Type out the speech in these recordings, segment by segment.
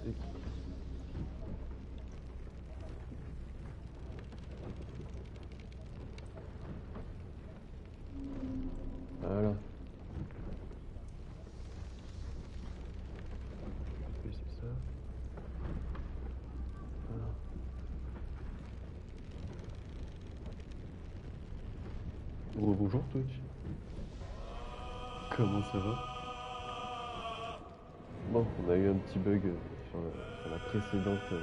Voilà. Oui, c'est ça. Voilà. Bonjour Twitch. Comment ça va? Bon, on a eu un petit bug sur la précédente, sur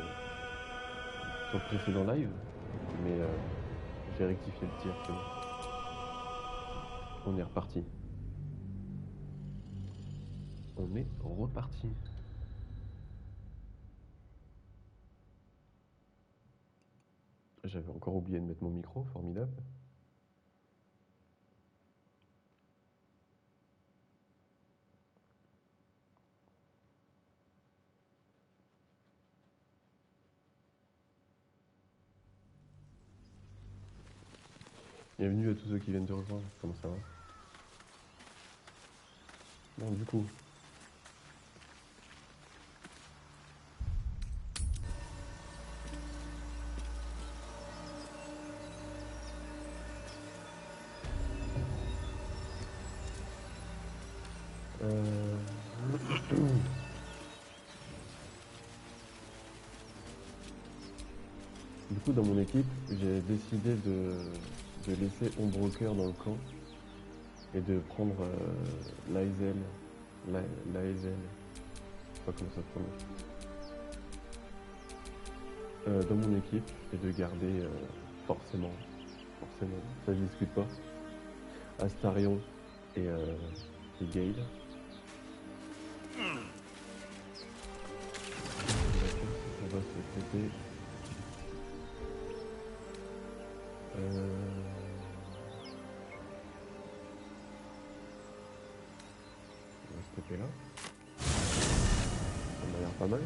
le précédent live, mais j'ai rectifié le tir, c'est bon. On est reparti. On est reparti. J'avais encore oublié de mettre mon micro, formidable. Bienvenue à tous ceux qui viennent de rejoindre, comment ça va? Bon, du coup... Du coup, dans mon équipe, j'ai décidé de laisser Ombroker dans le camp et de prendre l'Aezel, je sais pas comment ça se prononce, dans mon équipe et de garder forcément, ça je discute pas, Astarion et Gale. Ça va se péter. On va se taper là. Ça m'a l'air pas mal.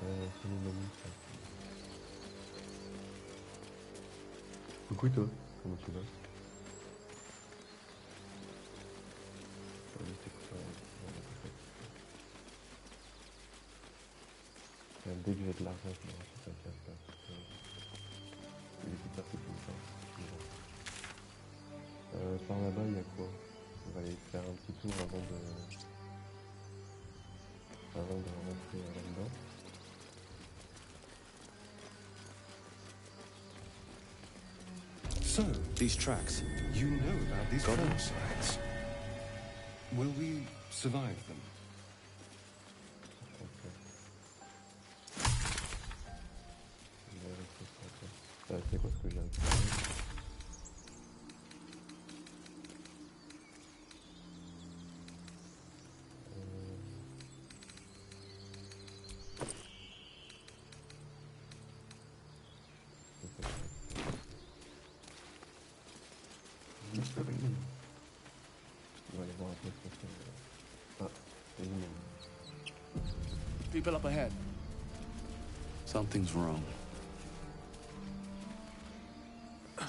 C'est mon ami ça. Coucou toi, comment tu vas? Dès que j'ai de l'argent, je me rachète un casque. Les écouteurs, c'est tout ça. Par là-bas, il y a quoi? On va aller faire un petit tour avant de rentrer là-dedans. So, these tracks, you know about these fall sites. Will we survive them? C'est quoi ce que j'ai récupéré? On va aller voir un peu ce que c'est. Ah, c'est une... People up ahead. Something's wrong.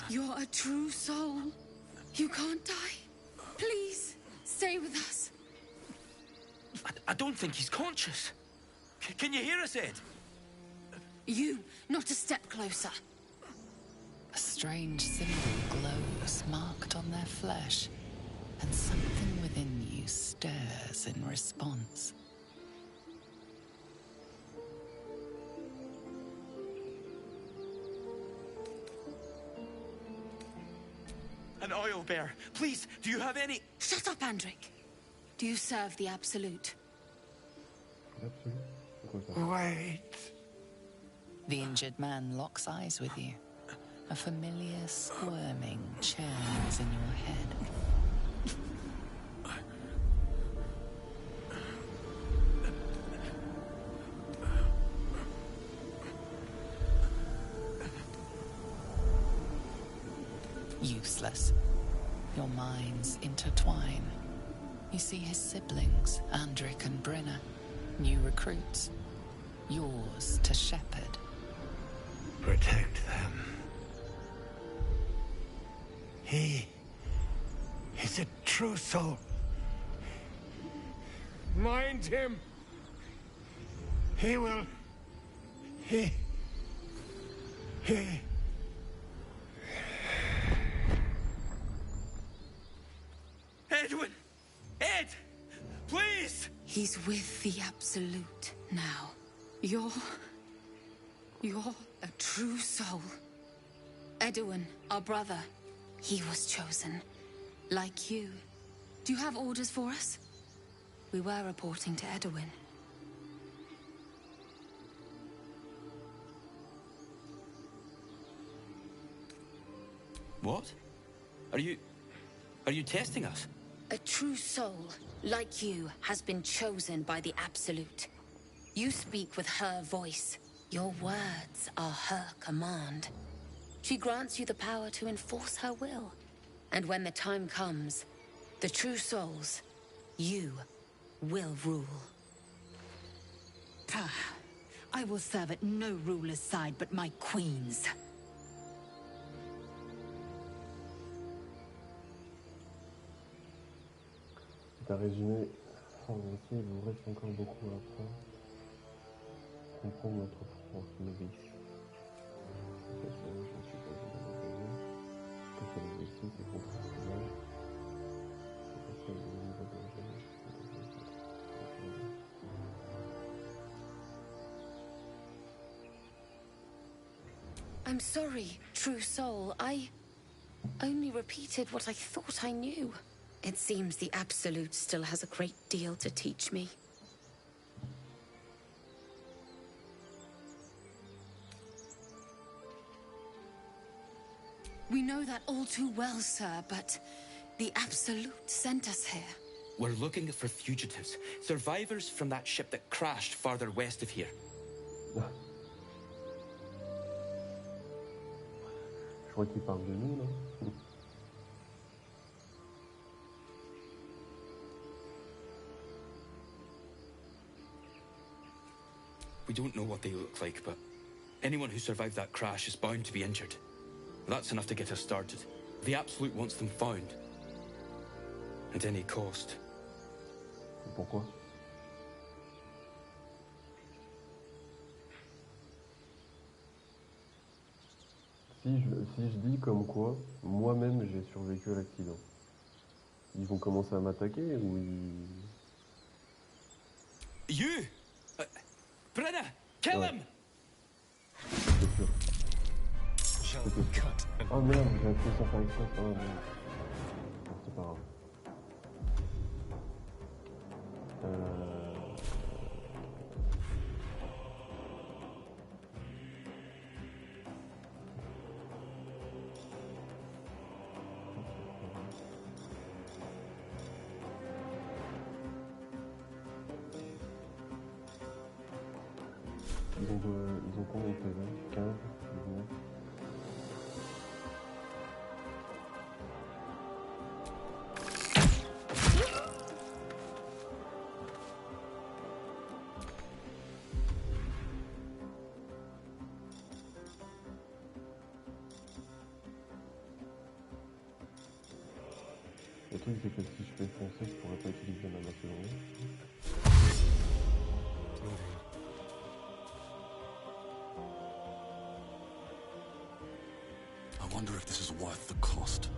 You're a true soul. You can't die. Please, stay with us. I don't think he's conscious. Can you hear us, Ed? You, not a step closer. A strange symbol glows, marked on their flesh, and something within you stirs in response. An oil bear. Please, do you have any... Shut up, Andric. Do you serve the Absolute? Wait. The injured man locks eyes with you. A familiar squirming churns in your head. Useless. Your minds intertwine. You see his siblings, Andric and Brenna, new recruits. Yours to shepherd. Protect them. He is a true soul. Mind him. He will... He... Edwin! Ed! Please! He's with the Absolute now. You're a true soul. Edwin, our brother, he was chosen. Like you. Do you have orders for us? We were reporting to Edwin. What? Are you testing us? A true soul, like you, has been chosen by the Absolute. You speak with her voice. Your words are her command. She grants you the power to enforce her will. And when the time comes, the true souls, you will rule. I will serve at no ruler's side but my queen's. C'est un résumé sans entier, il vous reste encore beaucoup à apprendre. Comprendre notre France novice. Je ne suis pas une que c'est linguistique et compréhensible. C'est parce que le niveau de la jeunesse. I'm sorry, true soul. I only repeated what I thought I knew. It seems the Absolute still has a great deal to teach me. We know that all too well, sir, but the Absolute sent us here. We're looking for fugitives. Survivors from that ship that crashed farther west of here. Je crois qu'il parle de nous, là. We don't know what they look like, but anyone who survived that crash is bound to be injured. That's enough to get us started. The Absolute wants them found. At any cost. Pourquoi? Si je dis comme quoi, moi-même j'ai survécu à l'accident, ils vont commencer à m'attaquer ou ils... You! Brenna! Kill him! C'est sûr. C'était sûr. Oh merde, j'ai appuyé sur faire exprès. Oh merde. Bon, c'est pas grave. Ils ont combien de PV? 15, 19. Le truc c'est que si je fais foncer, je pourrais pas utiliser ma machinerie. I wonder if this is worth the cost.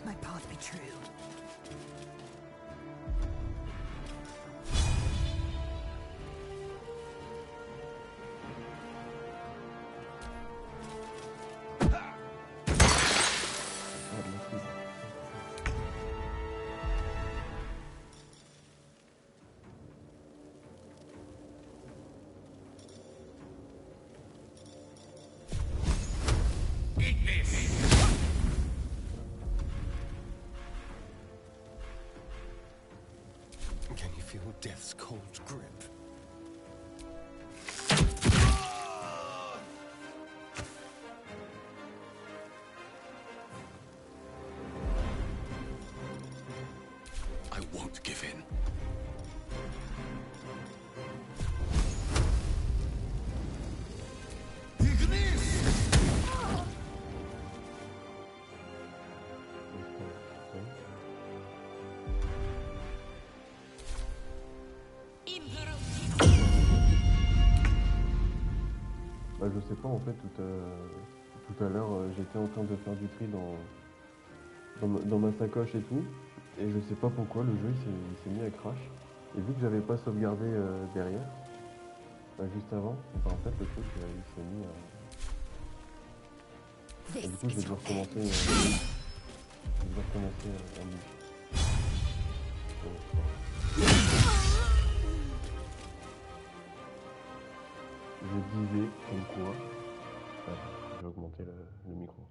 My path be true. Can you feel death's cold grip? I won't give in. Bah, je sais pas, en fait, tout à l'heure, j'étais en train de faire du tri dans ma sacoche et tout, et je sais pas pourquoi le jeu il s'est mis à crash. Et vu que j'avais pas sauvegardé derrière, bah, juste avant, bah, en fait le truc il s'est mis à... Et du coup je vais devoir recommencer en nuit. Je disais comme quoi... Ouais, je vais augmenter le micro.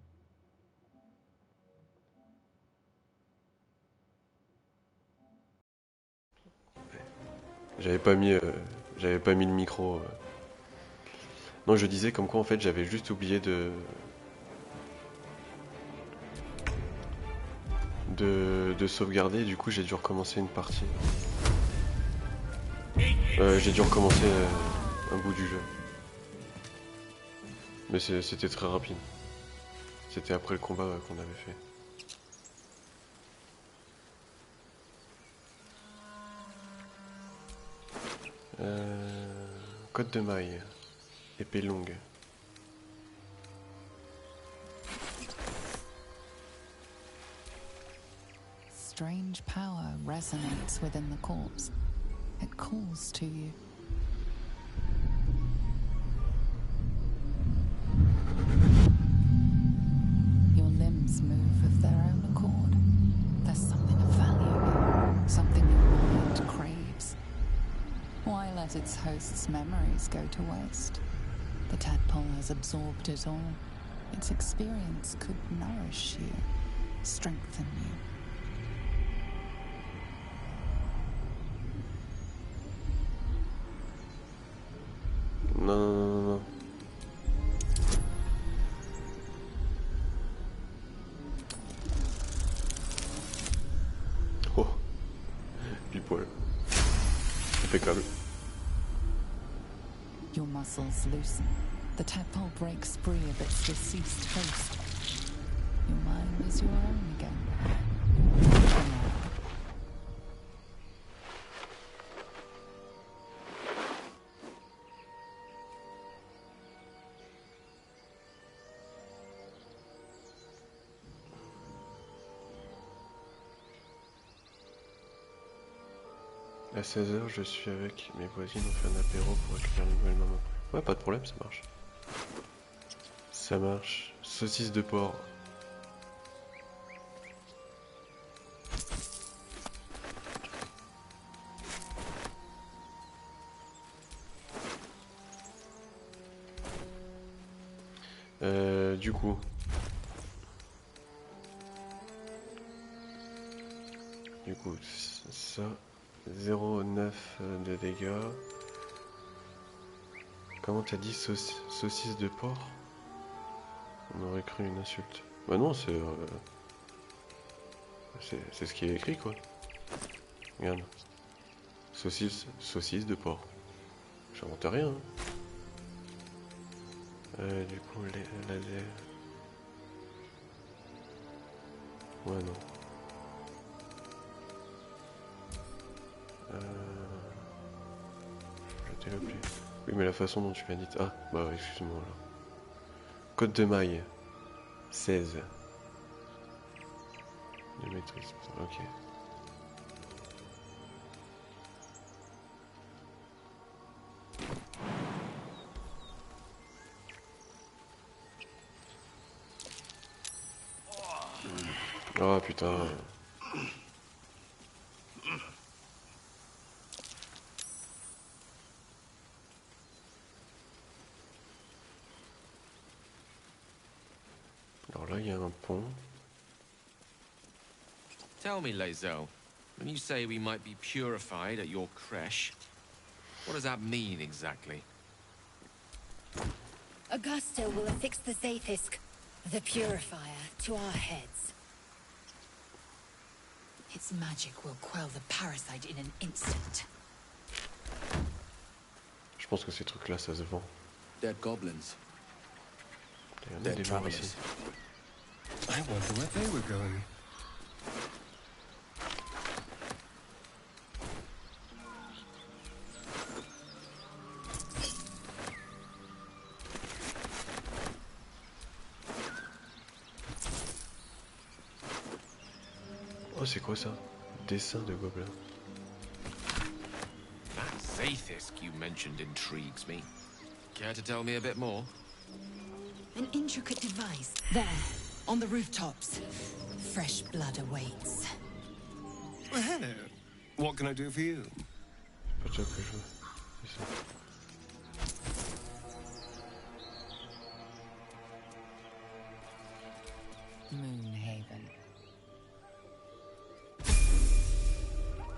J'avais pas mis le micro. Non, je disais comme quoi en fait j'avais juste oublié de sauvegarder. Du coup j'ai dû recommencer une partie. J'ai dû recommencer un bout du jeu. Mais c'était très rapide. C'était après le combat qu'on avait fait. Code de maille. Épée longue. Strange power resonates within the corpse. It calls to you. Your limbs move of their own accord. There's something of value, something your mind craves. Why let its host's memories go to waste? The tadpole has absorbed it all. Its experience could nourish you, strengthen you. Non. Oh, pile poil. Impeccable. Your muscles loosen. The tadpole breaks free of its deceased host. Your mind is your own again. À 16h, je suis avec mes voisines, on fait un apéro pour accueillir une nouvelle maman. Ouais, pas de problème, ça marche. Ça marche. Saucisse de porc. Du coup... ça... 0,9 de dégâts. Comment t'as dit saucisse de porc? On aurait cru une insulte. Bah non, c'est ce qui est écrit quoi. Regarde. Saucisse de porc. J'invente rien. Du coup, laser. Ouais, non. Jeter le play. Oui, mais la façon dont tu m'as dit... Ah, bah excuse-moi là. Code de maille. 16. De maîtrise. Ok. Oh putain. Alors là, il y a un pont. Tell me, Lae'zel, When you say we might be purified at your creche, what does that mean exactly? Augusta will affix the Zaithisk, the Purifier, to our heads. Its magic will quell the parasite in an instant. Je pense que ces trucs-là, ça se vend. Dead goblins. Il y en a Dead des morts ici. travelers. I wonder where they were going. Oh, c'est quoi ça? Dessin de gobelin. That Zaithisk you mentioned intrigues me. Care to tell me a bit more? An intricate device. There, on the rooftops. Fresh blood awaits. Well, hello. What can I do for you? Pas de ça que je veux. C'est ça. Moonhaven.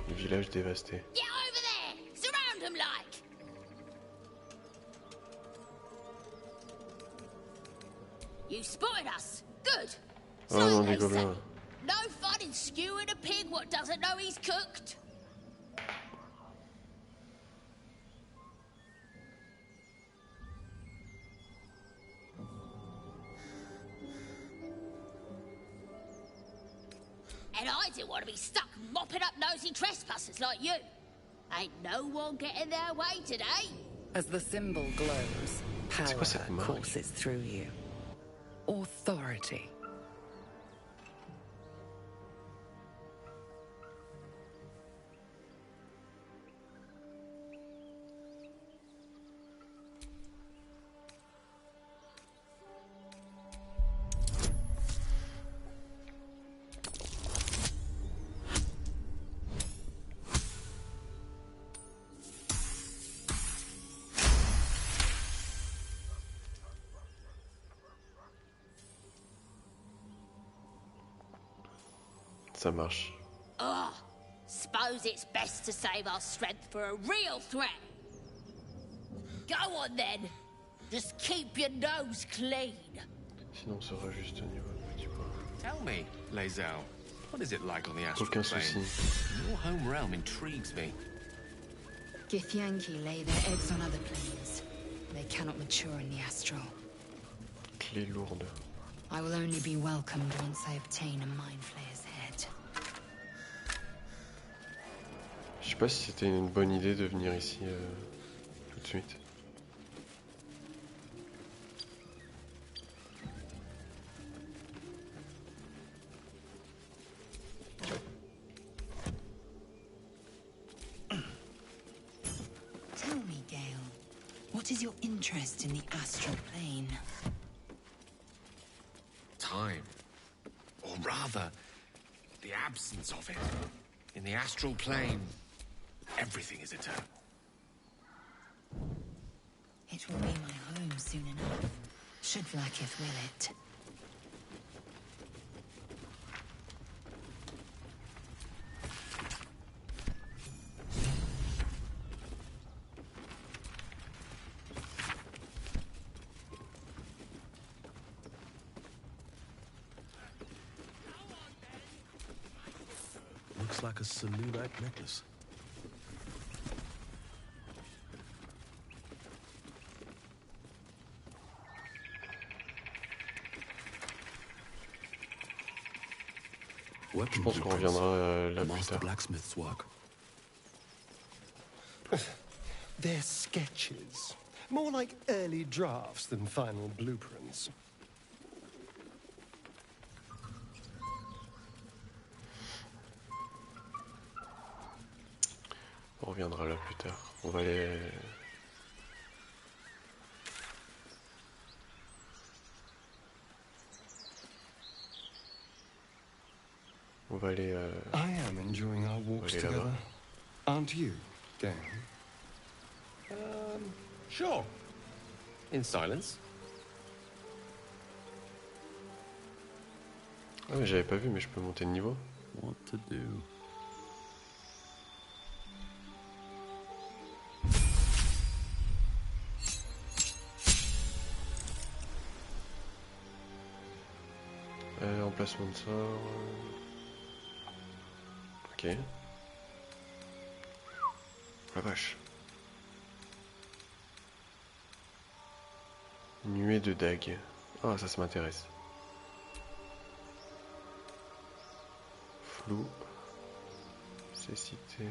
Le village dévasté. Get over there! Surround them like! You spotted us. Good. Oh non, they des gobelins. say. No fun in skewing a pig what doesn't know he's cooked. And I didn't want to be stuck mopping up nosy trespassers like you. Ain't no one getting their way today. As the symbol glows, C'est quoi cette power marque? courses through you. Authority. Ça marche. Ugh. Suppose it's best to save our strength for a real threat. Go on then. Just keep your nose clean. Sinon, on sera juste au niveau de petit point. Tell me, Lae'zel, what is it like on the astral Aucun plane? souci. Your home realm intrigues me. Githyanki lay their eggs on other planes. They cannot mature in the astral. Clé lourde. I will only be welcomed once I obtain a Mind Flayer's head. Je sais pas si c'était une bonne idée de venir ici tout de suite. Tell me, Gale, what is your interest in the astral plane? Time. Or rather, the absence of it. In the astral plane, everything is eternal. It will be my home soon enough, should Vlaakith will it. Looks like a Selûnite necklace. Je pense qu'on reviendra là plus Master tard. blacksmith's work. They're sketches. More like early drafts than final blueprints. On reviendra là plus tard. On va aller... On va aller... I am enjoying our walks aller là-bas. together. Aren't you, Gale? Sure. In silence. Ah mais j'avais pas vu, mais je peux monter de niveau. What to do? Déplacement de sort. Ok. La vache. Nuée de dagues. Ah, ça m'intéresse. Flou. Cécité.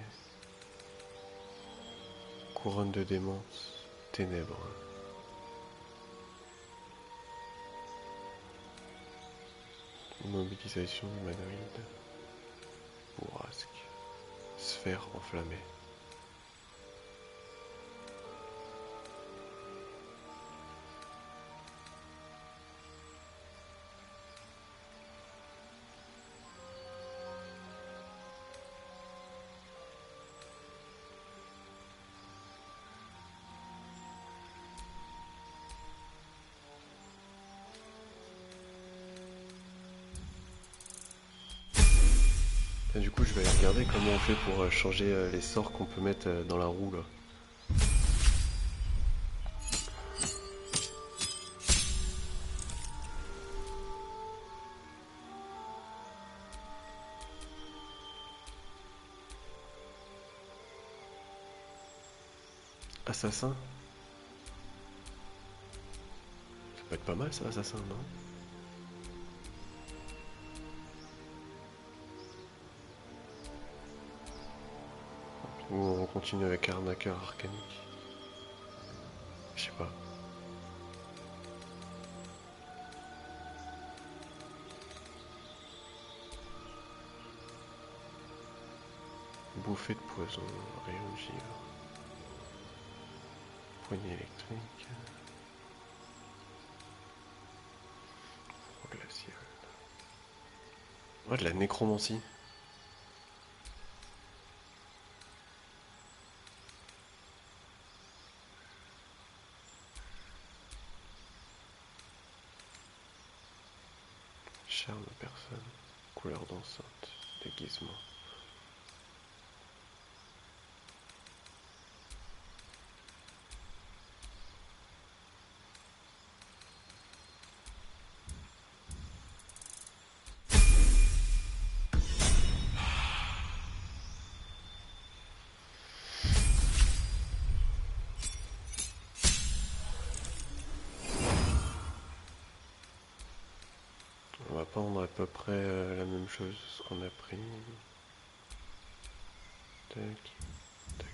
Couronne de démence. Ténèbres. Mobilisation humanoïde. Bourrasque. Sphère enflammée. Et du coup, je vais aller regarder comment on fait pour changer les sorts qu'on peut mettre dans la roue là. Assassin? Ça peut être pas mal ça, assassin, non? Ou on continue avec arnaqueur arcanique? Je sais pas. Bouffée de poison, rayon de givre. Poignée électrique. Glacial. Oh, de la nécromancie. Charme personne. Couleur dansante. Déguisement. On va prendre à peu près la même chose, ce qu'on a pris. Tac, tac.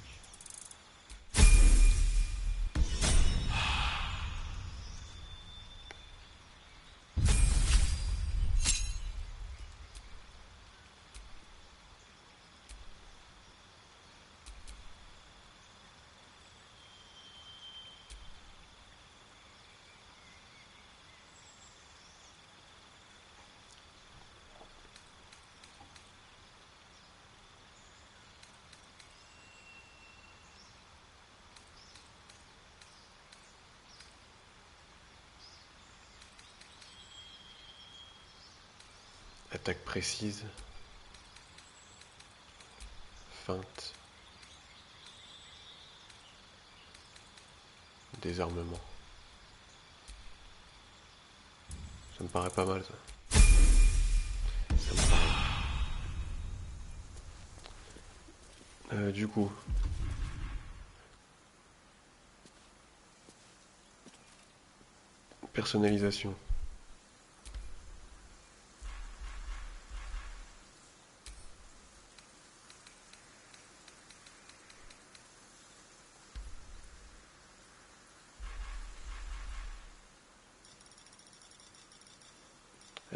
Attaque précise. Feinte. Désarmement. Ça me paraît pas mal ça. Ça me paraît. Du coup. Personnalisation.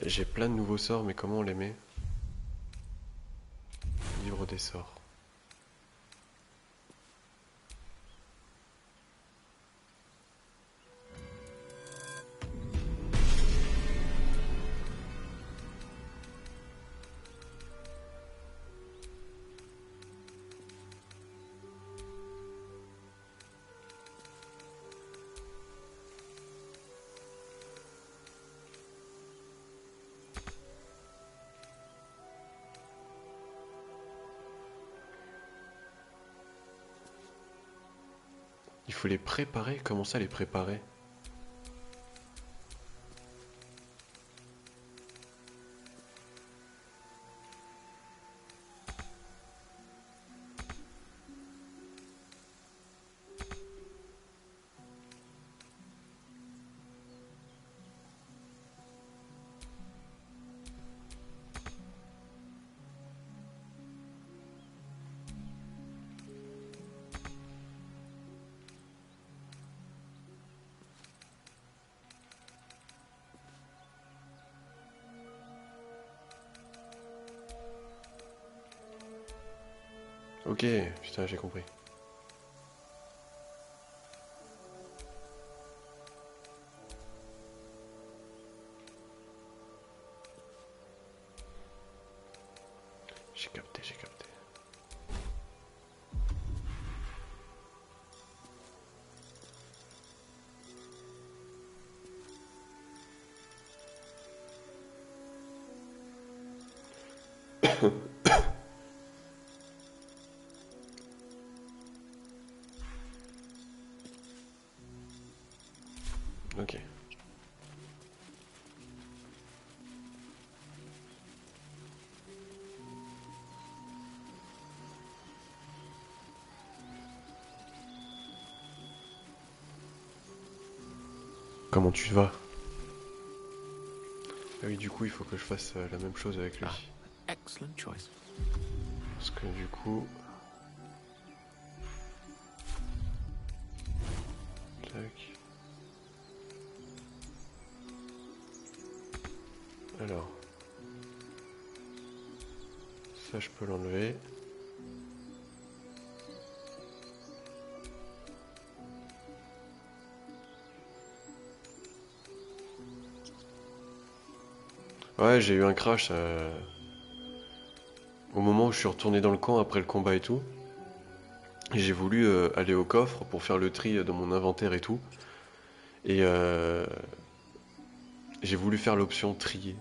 J'ai plein de nouveaux sorts, mais comment on les met? Livre des sorts. Il faut les préparer? Comment ça les préparer? Ok, putain, j'ai compris. J'ai capté, j'ai capté. Ok. Comment tu vas? Ah oui, du coup, il faut que je fasse la même chose avec lui. Excellent choice. Parce que du coup... Tac. Alors... Ça, je peux l'enlever. Ouais, j'ai eu un crash au moment où je suis retourné dans le camp après le combat et tout. Et j'ai voulu aller au coffre pour faire le tri dans mon inventaire et tout. Et j'ai voulu faire l'option trier.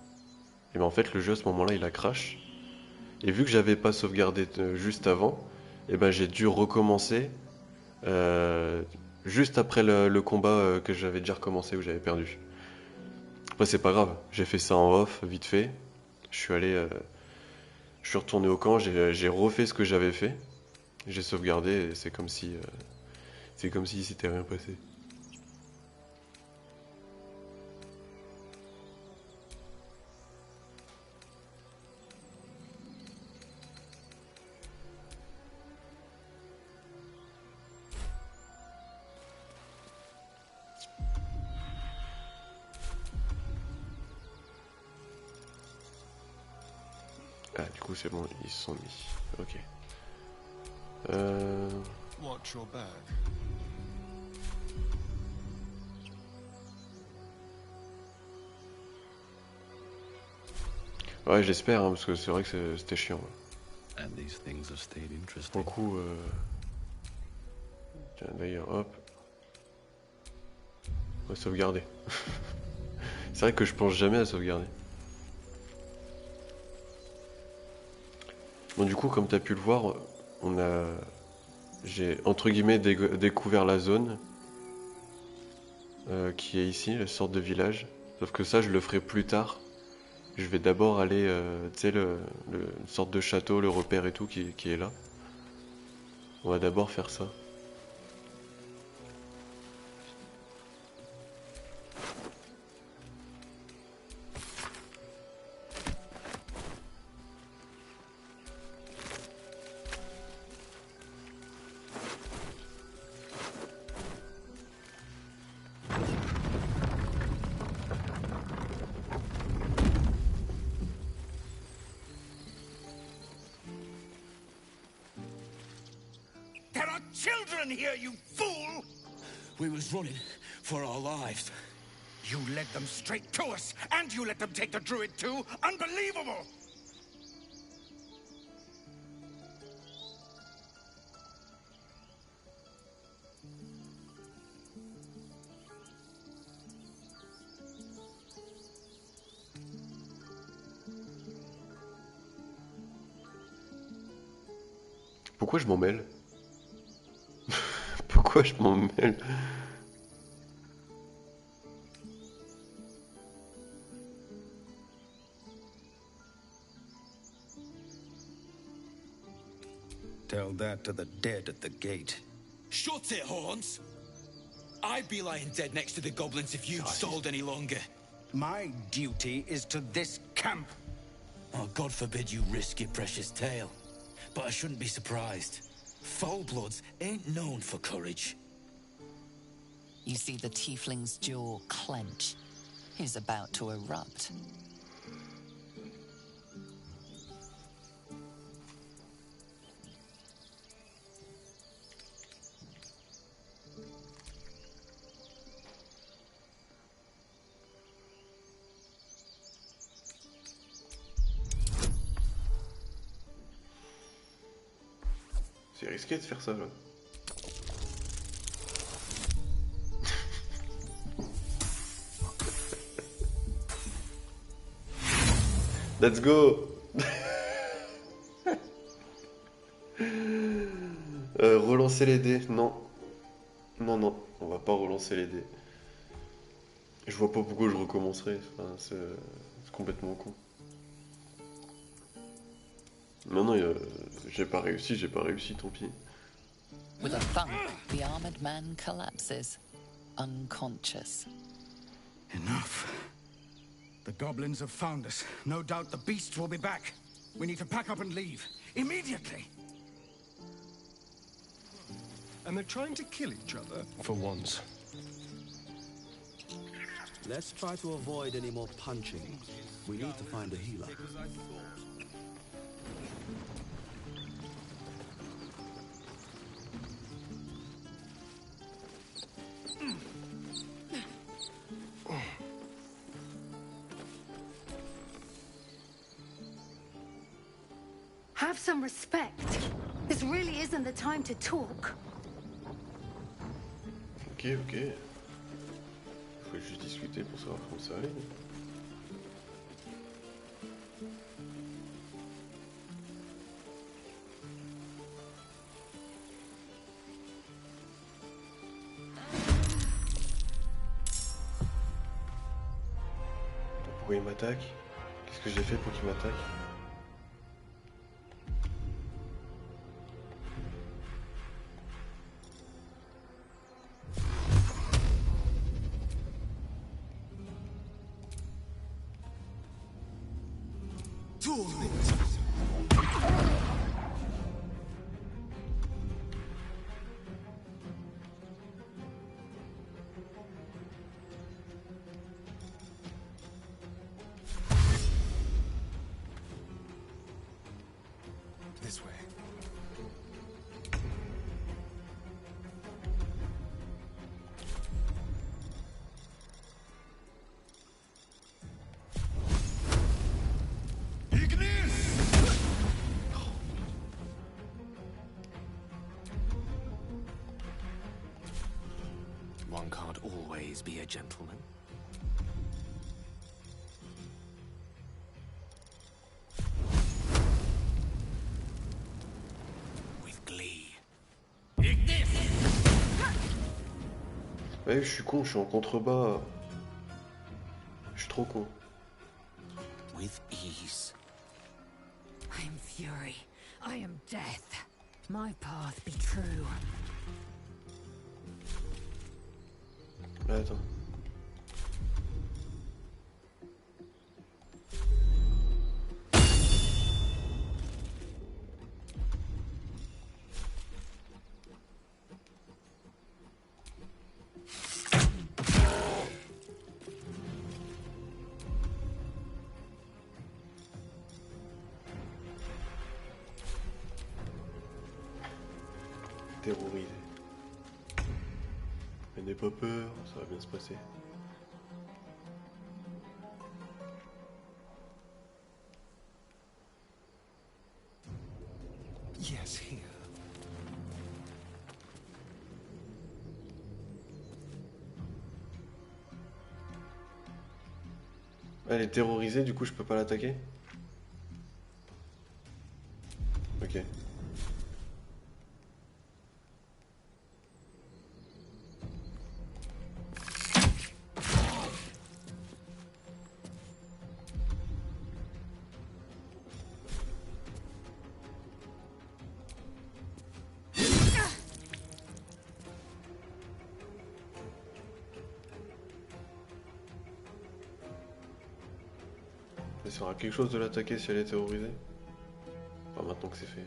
Et ben en fait, le jeu à ce moment-là, il a crash. Et vu que j'avais pas sauvegardé juste avant, et ben j'ai dû recommencer juste après le combat que j'avais déjà recommencé où j'avais perdu. Après, c'est pas grave, j'ai fait ça en off, vite fait. Je suis allé, je suis retourné au camp, j'ai refait ce que j'avais fait. J'ai sauvegardé et c'est comme si c'était rien passé. Ah, du coup, c'est bon, ils se sont mis. Ok. Watch your back. Ouais, j'espère, hein, parce que c'est vrai que c'était chiant. And these things have stayed Pour interesting. le coup, tiens, d'ailleurs, hop. On va sauvegarder. C'est vrai que je pense jamais à sauvegarder. Bon, du coup, comme tu as pu le voir, j'ai entre guillemets découvert la zone qui est ici, la sorte de village. Sauf que ça, je le ferai plus tard. Je vais d'abord aller, tu sais, une sorte de château, le repère et tout qui est là. On va d'abord faire ça. There are children here, you fool! We was running for our lives. You led them straight to us, and you let them take the druid too? Unbelievable! Pourquoi je m'en mêle? Pourquoi je m'en mêle? Tell that to the dead at the gate. Shut it, Horns! I'd be lying dead next to the goblins if you'd stalled any longer. My duty is to this camp. Oh, God forbid you risk your precious tail. But I shouldn't be surprised. Foulbloods ain't known for courage. You see the tiefling's jaw clench. He's about to erupt. C'est risqué de faire ça là. Let's go. Relancer les dés, non. Non, on va pas relancer les dés. Je vois pas pourquoi je recommencerai, enfin, c'est complètement con. Non, j'ai pas réussi, tant pis. With a thump, the armored man collapses, unconscious. Enough. The goblins have found us. No doubt the beasts will be back. We need to pack up and leave. Immediately! And they're trying to kill each other for once. Let's try to avoid any more punching. We need to find a healer. Have some respect. This really isn't the time to talk. Ok. Faut juste discuter pour savoir comment ça allait. Pourquoi il m'attaque? Qu'est-ce que j'ai fait pour qu'il m'attaque? This way. One can't always be a gentleman. With glee. Ouais, je suis con, je suis en contrebas. Je suis trop con. With ease. I am fury. I am death. My path be true. Attends. Terrorisé. Mais n'aie pas peur, ça va bien se passer. Yes, here. Elle est terrorisée, du coup je peux pas l'attaquer? Ok. Ça sert à quelque chose de l'attaquer si elle est terrorisée? Enfin, maintenant que c'est fait.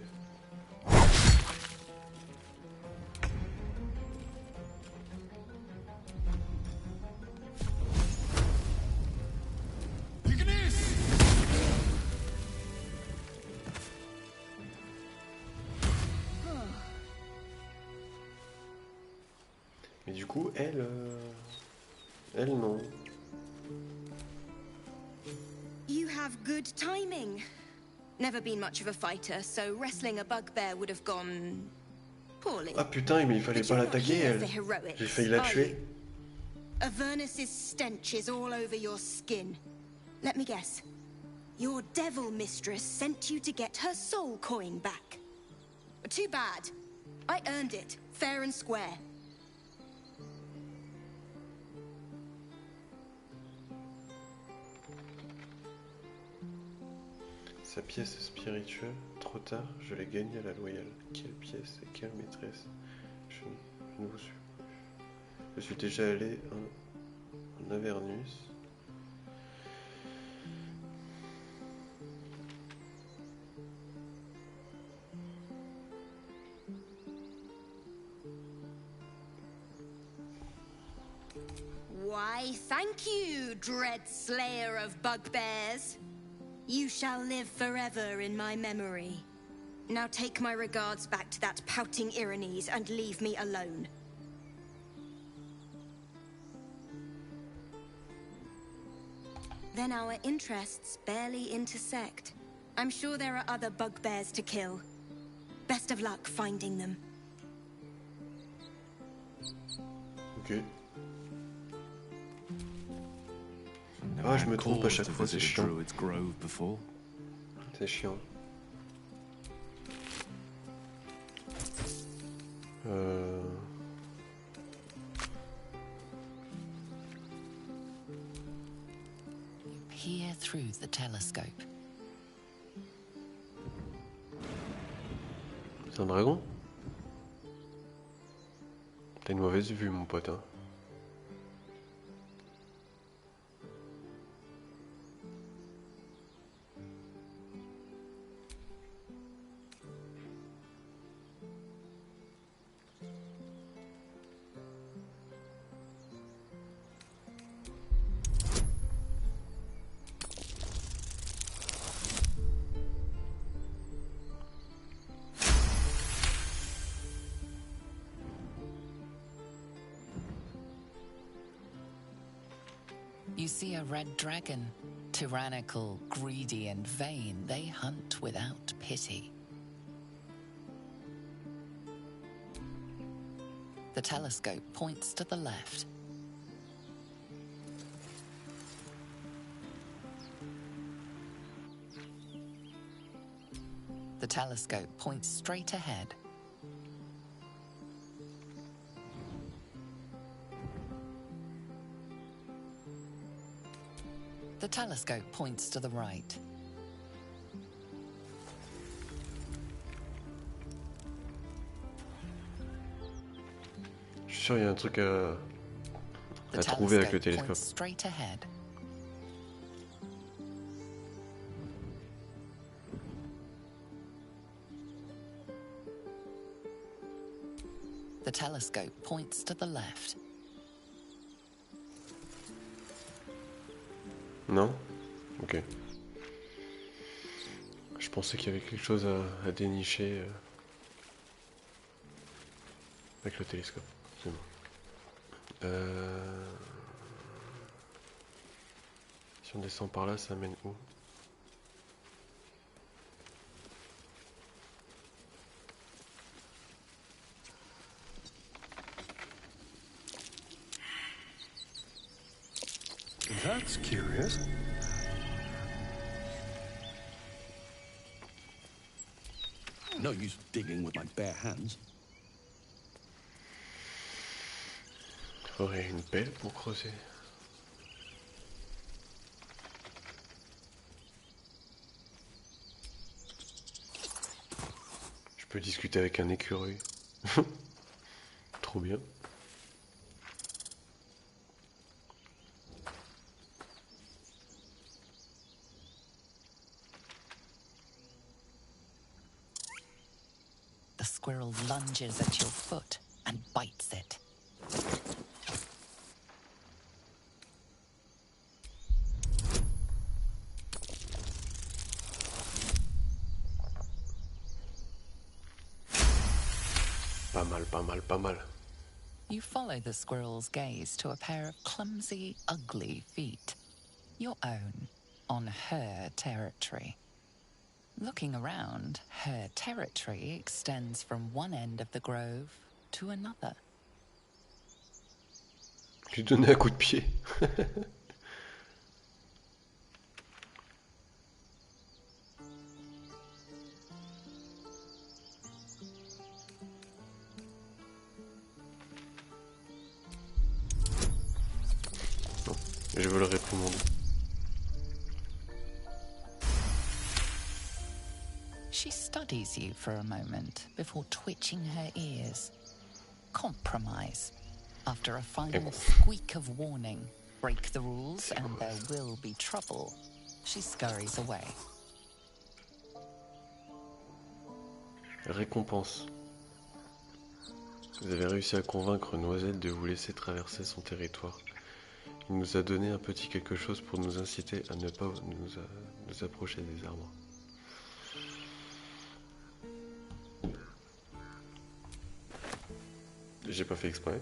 Mais du coup, elle non. You have good timing. Never been much of a fighter, so wrestling a bugbear would have gone Poorly. Ah putain, mais il fallait pas l'attaquer, elle. J'ai failli la tuer. Avernus's stench is all over your skin. Let me guess. Your devil mistress sent you to get her soul coin back. Too bad. I earned it, fair and square. Sa pièce spirituelle, trop tard, je l'ai gagnée à la loyale. Quelle pièce et quelle maîtresse? Je ne vous suis plus. Je suis déjà allé en Avernus. Why, thank you, dread slayer of bugbears. You shall live forever in my memory. Now take my regards back to that pouting Irenes and leave me alone. Then our interests barely intersect. I'm sure there are other bugbears to kill. Best of luck finding them. Ok. Ah, je me trompe à chaque fois, c'est chiant. C'est chiant. Peer through the telescope. C'est un dragon? T'as une mauvaise vue, mon pote, hein. You see a red dragon. Tyrannical, greedy, and vain, they hunt without pity. The telescope points to the left. The telescope points straight ahead. The telescope points to the right. Je suis sûr qu'il y a un truc à trouver avec le télescope. Straight ahead. The telescope points to the left. Non? Ok. Je pensais qu'il y avait quelque chose à dénicher avec le télescope. C'est bon. Si on descend par là, ça mène où? That's curious. No use digging with my bare hands. Faudrait une pelle pour creuser. Je peux discuter avec un écureuil. Trop bien. The squirrel lunges at your foot and bites it. Pas mal, pas mal, pas mal. You follow the squirrel's gaze to a pair of clumsy, ugly feet. Your own, on her territory. Looking around, her territory extends from one end of the grove to another. J'ai donné un coup de pied. Bon, je veux le répondre. She studies you for a moment before twitching her ears. Compromise. After a final squeak of warning, break the rules and there will be trouble. She scurries away. Récompense. Vous avez réussi à convaincre Noisette de vous laisser traverser son territoire. Il nous a donné un petit quelque chose pour nous inciter à ne pas nous approcher des arbres. J'ai pas fait exprès.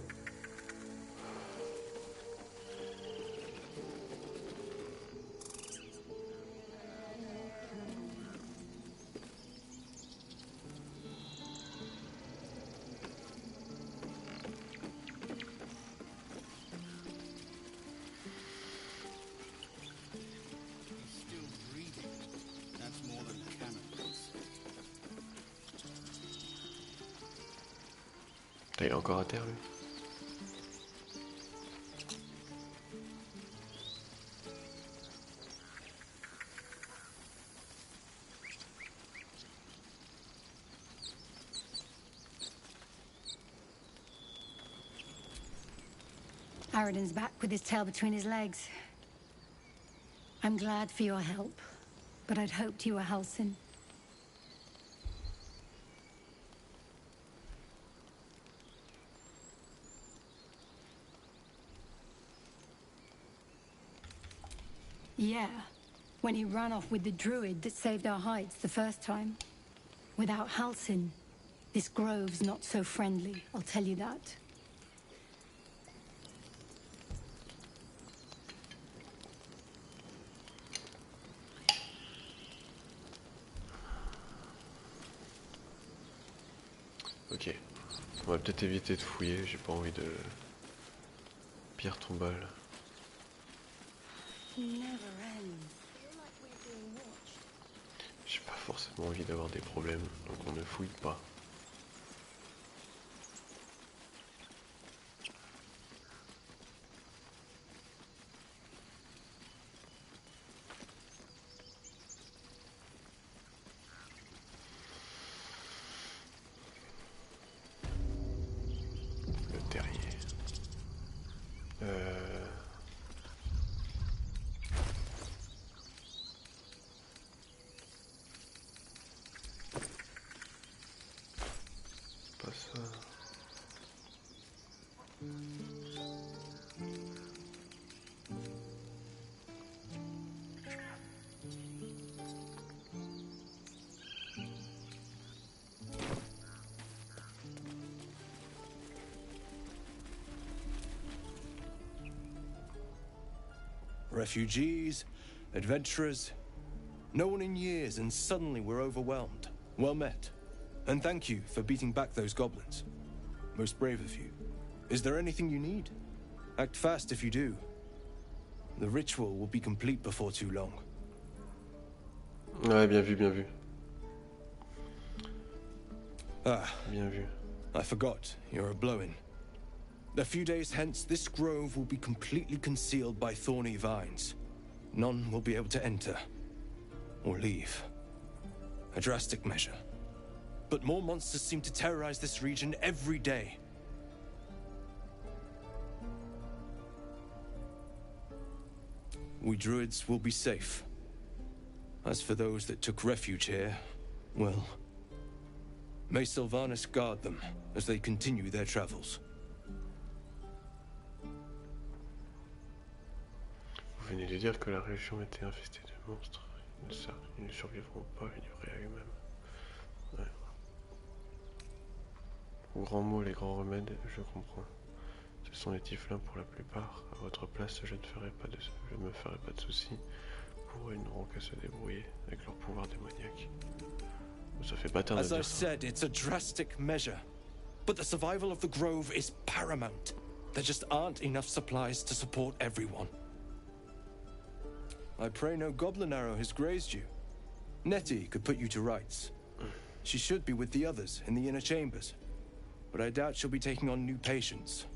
Il est encore à terre, lui. Aradin's back with his tail between his legs. I'm glad for your help, but I'd hoped you were Halsin. Yeah, when he ran off with the druid that saved our hides the first time. Without Halsin, this grove's not so friendly, I'll tell you that. Ok, on va peut-être éviter de fouiller, j'ai pas envie de... Pierre tombale. J'ai pas forcément envie d'avoir des problèmes, donc on ne fouille pas. Le terrier. Pas ça. Refugees, adventurers, no one in years, and suddenly we're overwhelmed. Well met. And thank you for beating back those goblins. Most brave of you. Is there anything you need? Act fast if you do. The ritual will be complete before too long. Ouais, bien vu, bien vu. Ah, bien vu. I forgot, you're a blow-in. A few days hence, this grove will be completely concealed by thorny vines. None will be able to enter or leave. A drastic measure. But more monsters seem to terrorize this region every day. We druids will be safe. As for those that took refuge here, well, may Sylvanas guard them as they continue their travels. Vous venez de dire que la région était infestée de monstres. Ils ne survivront pas livrés à eux-mêmes. Ouais. Aux grands mots, les grands remèdes, je comprends. Ce sont les tieflins pour la plupart. À votre place, je ne me ferai pas de soucis. pourraient une ranque à se débrouiller avec leur pouvoir démoniaque. Ça fait bâtard de As I dire ça. said, it's a drastic measure. But the survival of the grove is paramount. There just aren't enough supplies to support everyone. I pray no goblin arrow has grazed you. Nettie could put you to rights. She should be with the others in the inner chambers. But I doubt she'll be taking on new patients.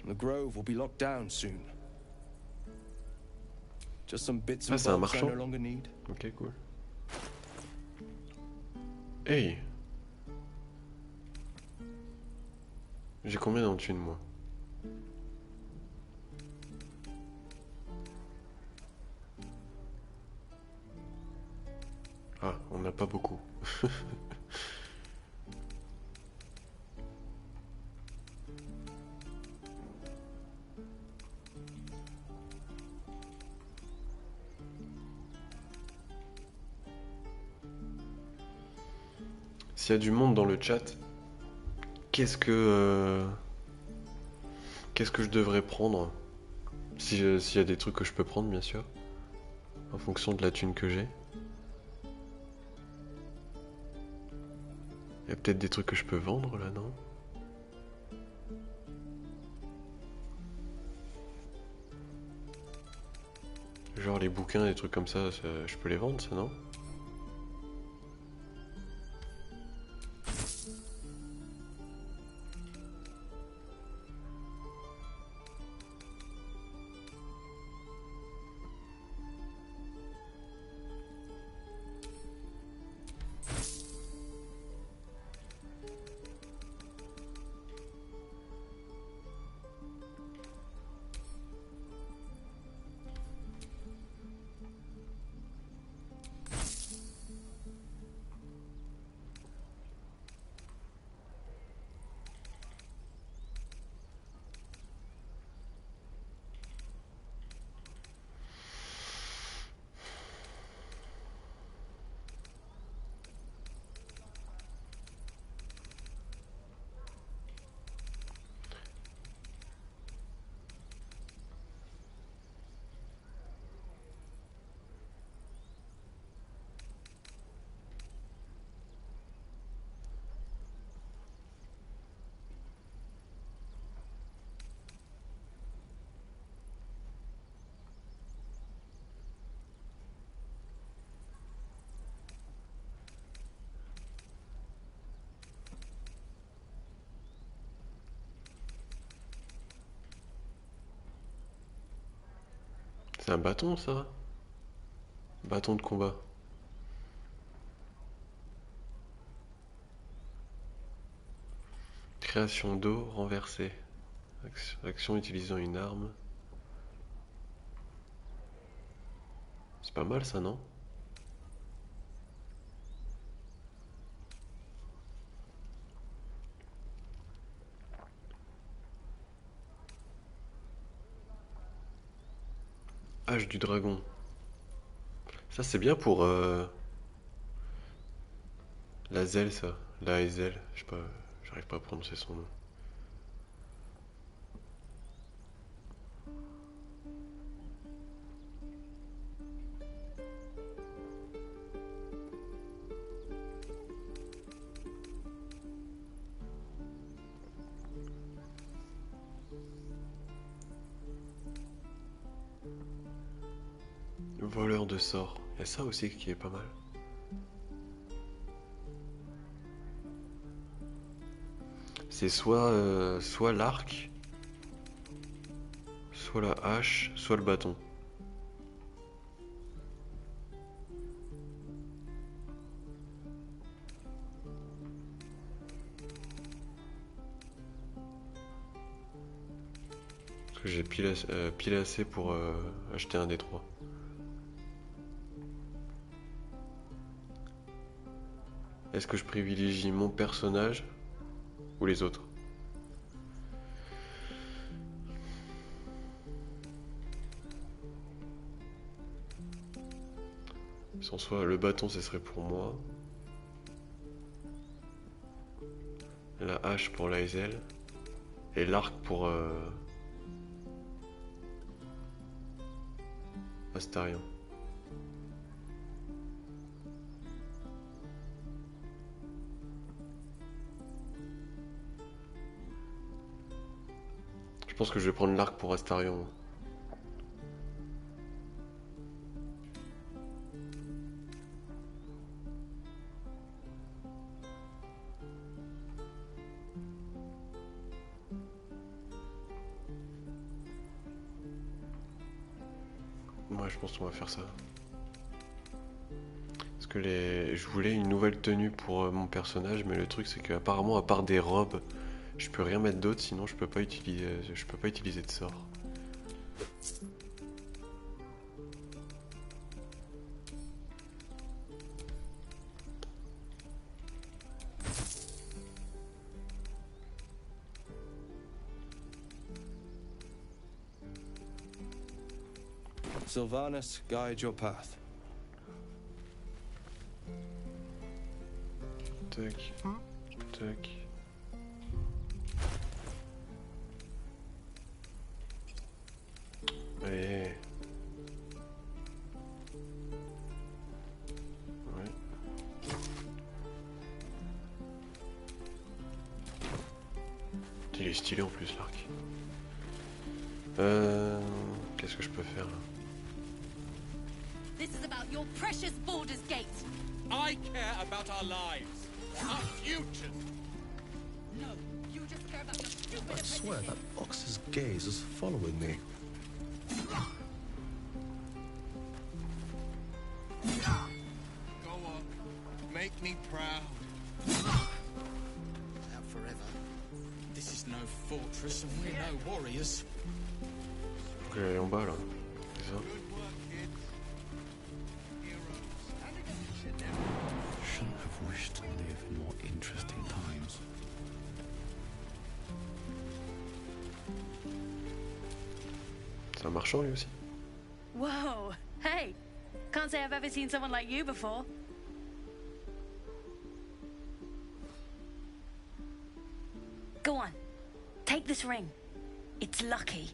The grove will be locked down soon. Just some bits and c'est un bobs I no marchand. longer need. Ok, cool. Hey! J'ai combien en thunes, moi? Ah, on n'a pas beaucoup. S'il y a du monde dans le chat, qu'est-ce que je devrais prendre? S'il y a des trucs que je peux prendre, bien sûr, en fonction de la thune que j'ai. Il y a peut-être des trucs que je peux vendre là, non? Genre les bouquins, des trucs comme ça, je peux les vendre, ça, non? C'est un bâton, ça? Bâton de combat. Création d'eau renversée. Action utilisant une arme. C'est pas mal, ça, non? Hache du dragon. Ça, c'est bien pour la zèle, ça. La Hazel. Je sais pas, j'arrive pas à prononcer son nom. Voleur de sorts. Il y a ça aussi qui est pas mal. C'est soit l'arc, soit la hache, soit le bâton. Parce que j'ai pile assez pour acheter un des trois. Est-ce que je privilégie mon personnage ou les autres? En soi, le bâton, ce serait pour moi. La hache pour la Hazel. Et l'arc pour Astarion. pense que je vais prendre l'arc pour Astarion. Ouais, je pense qu'on va faire ça. Parce que je voulais une nouvelle tenue pour mon personnage, mais le truc c'est qu'apparemment à part des robes, je peux rien mettre d'autre, sinon je peux pas utiliser de sort. Sylvanus, guide your path. Tac, tac. Allez. Ouais. Il est stylé en plus l'arc. Qu'est-ce que je peux faire là? This is about your precious Baldur's Gate. I care about our lives, our futures. No, you just care about your stupid I swear that Ox's gaze is following me. Go on, make me proud. Out forever. This is no fortress and we're no warriors. Faut que j'aille en bas là. C'est ça. Shouldn't have wished to live in more interesting times. C'est un marchand lui aussi. Whoa, hey. Can't say I've ever seen someone like you before. Go on, take this ring. It's lucky.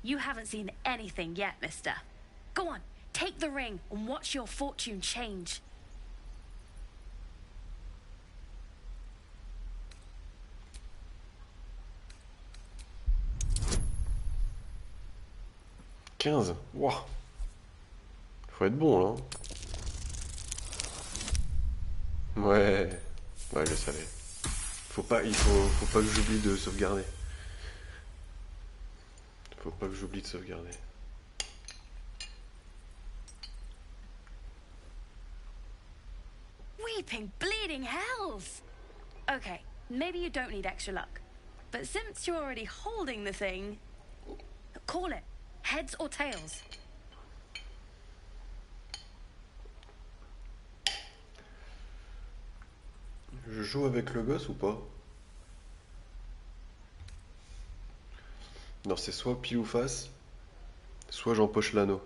You haven't seen anything yet, mister. Go on, take the ring and watch your fortune change. Wow. Faut être bon là. Ouais. Ouais, je le savais. Faut pas que j'oublie de sauvegarder. Faut pas que j'oublie de sauvegarder. Weeping, bleeding hells! Okay, maybe you don't need extra luck. But since you're already holding the thing, call it. Heads or tails? Je joue avec le gosse ou pas? Non, c'est soit pile ou face, soit j'empoche l'anneau.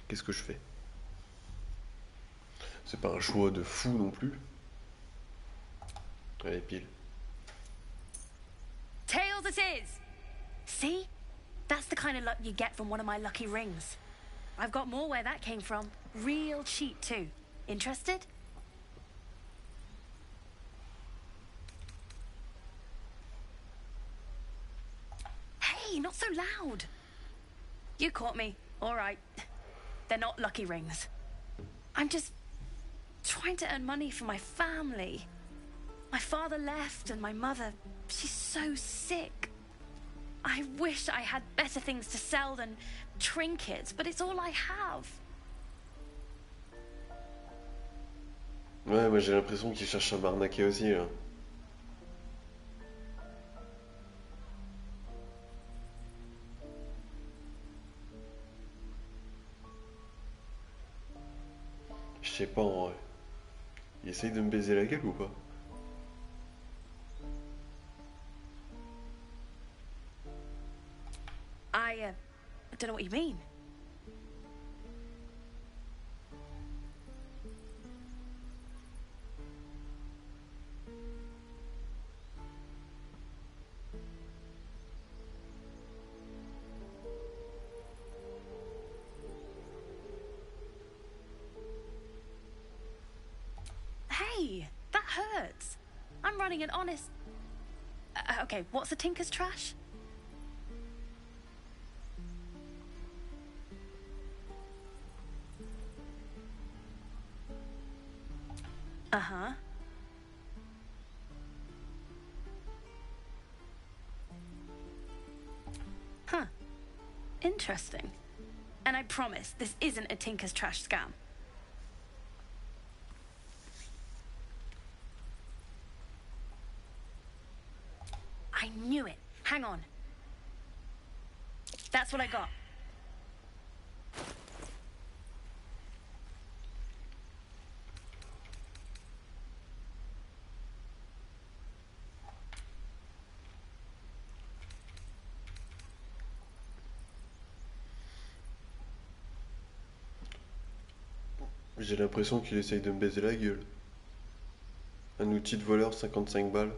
Qu'est-ce que je fais? C'est pas un choix de fou non plus. Allez, pile. Tails it is! See? That's the kind of luck you get from one of my lucky rings. I've got more where that came from. Real cheap too. Interested? Hey, not so loud. You caught me. All right. They're not lucky rings. I'm just trying to earn money for my family. My father left and my mother, she's so sick. I wish I had better things to sell than trinkets, but it's all I have. Ouais, moi j'ai l'impression qu'il cherche à m'arnaquer aussi là. Je sais pas en vrai. Il essaye de me baiser la gueule ou pas? I don't know what you mean. running an honest... okay, what's a tinker's trash? Uh-huh. Huh. Interesting. And I promise, this isn't a tinker's trash scam. I knew it. Hang on. That's what I got. J'ai l'impression qu'il essaye de me baiser la gueule. Un outil de voleur, 55 balles.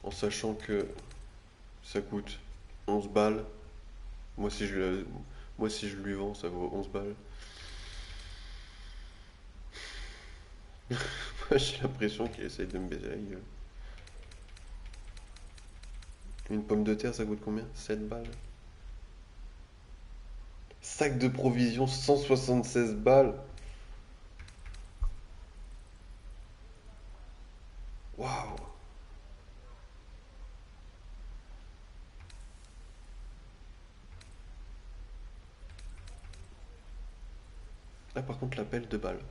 En sachant que ça coûte 11 balles. Moi si je lui vends, ça vaut 11 balles. Moi j'ai l'impression qu'il essaye de me baiser la gueule. Une pomme de terre, ça coûte combien? 7 balles. Sac de provisions, 176 balles. Waouh. Là par contre la pelle 2 balles.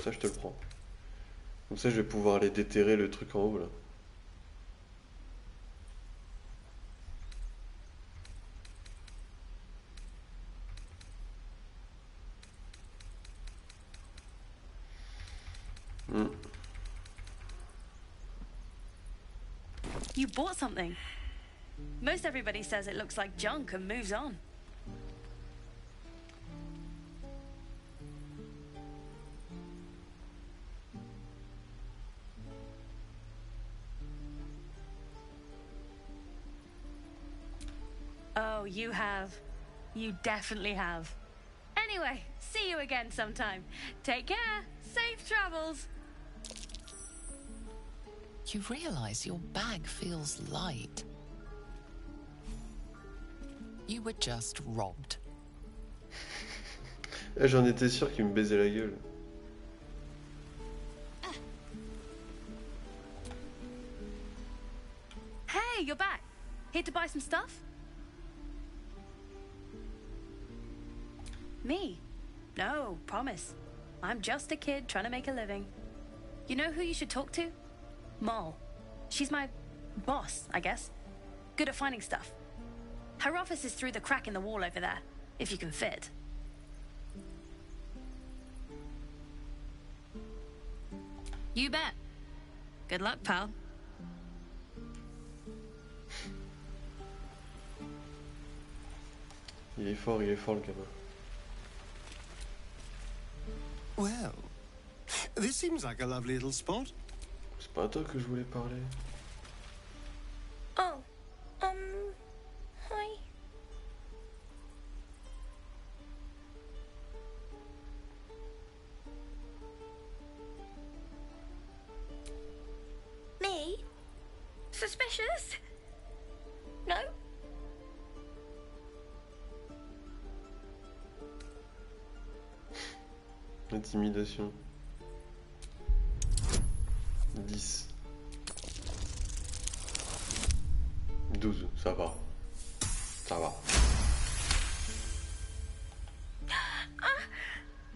Ça je te le prends. Comme ça je vais pouvoir aller déterrer le truc en haut là. You bought something. Most everybody says it looks like junk and moves on. Oh, you have. You definitely have. Anyway, see you again sometime. Take care. Safe travels. You realize your bag feels light. You were just robbed. J'en étais sûr qu'il me baisait la gueule. Hey, you're back. Here to buy some stuff? Me? No, promise. I'm just a kid trying to make a living. You know who you should talk to? Moll. She's my boss, I guess. Good at finding stuff. Her office is through the crack in the wall over there, if you can fit. You bet. Good luck, pal. Il est fort le gamin. Well, this seems like a lovely little spot. C'est pas à toi que je voulais parler. Oh, hi. Me? Suspicious? No? Intimidation. 10. 12, ça va. Ça va.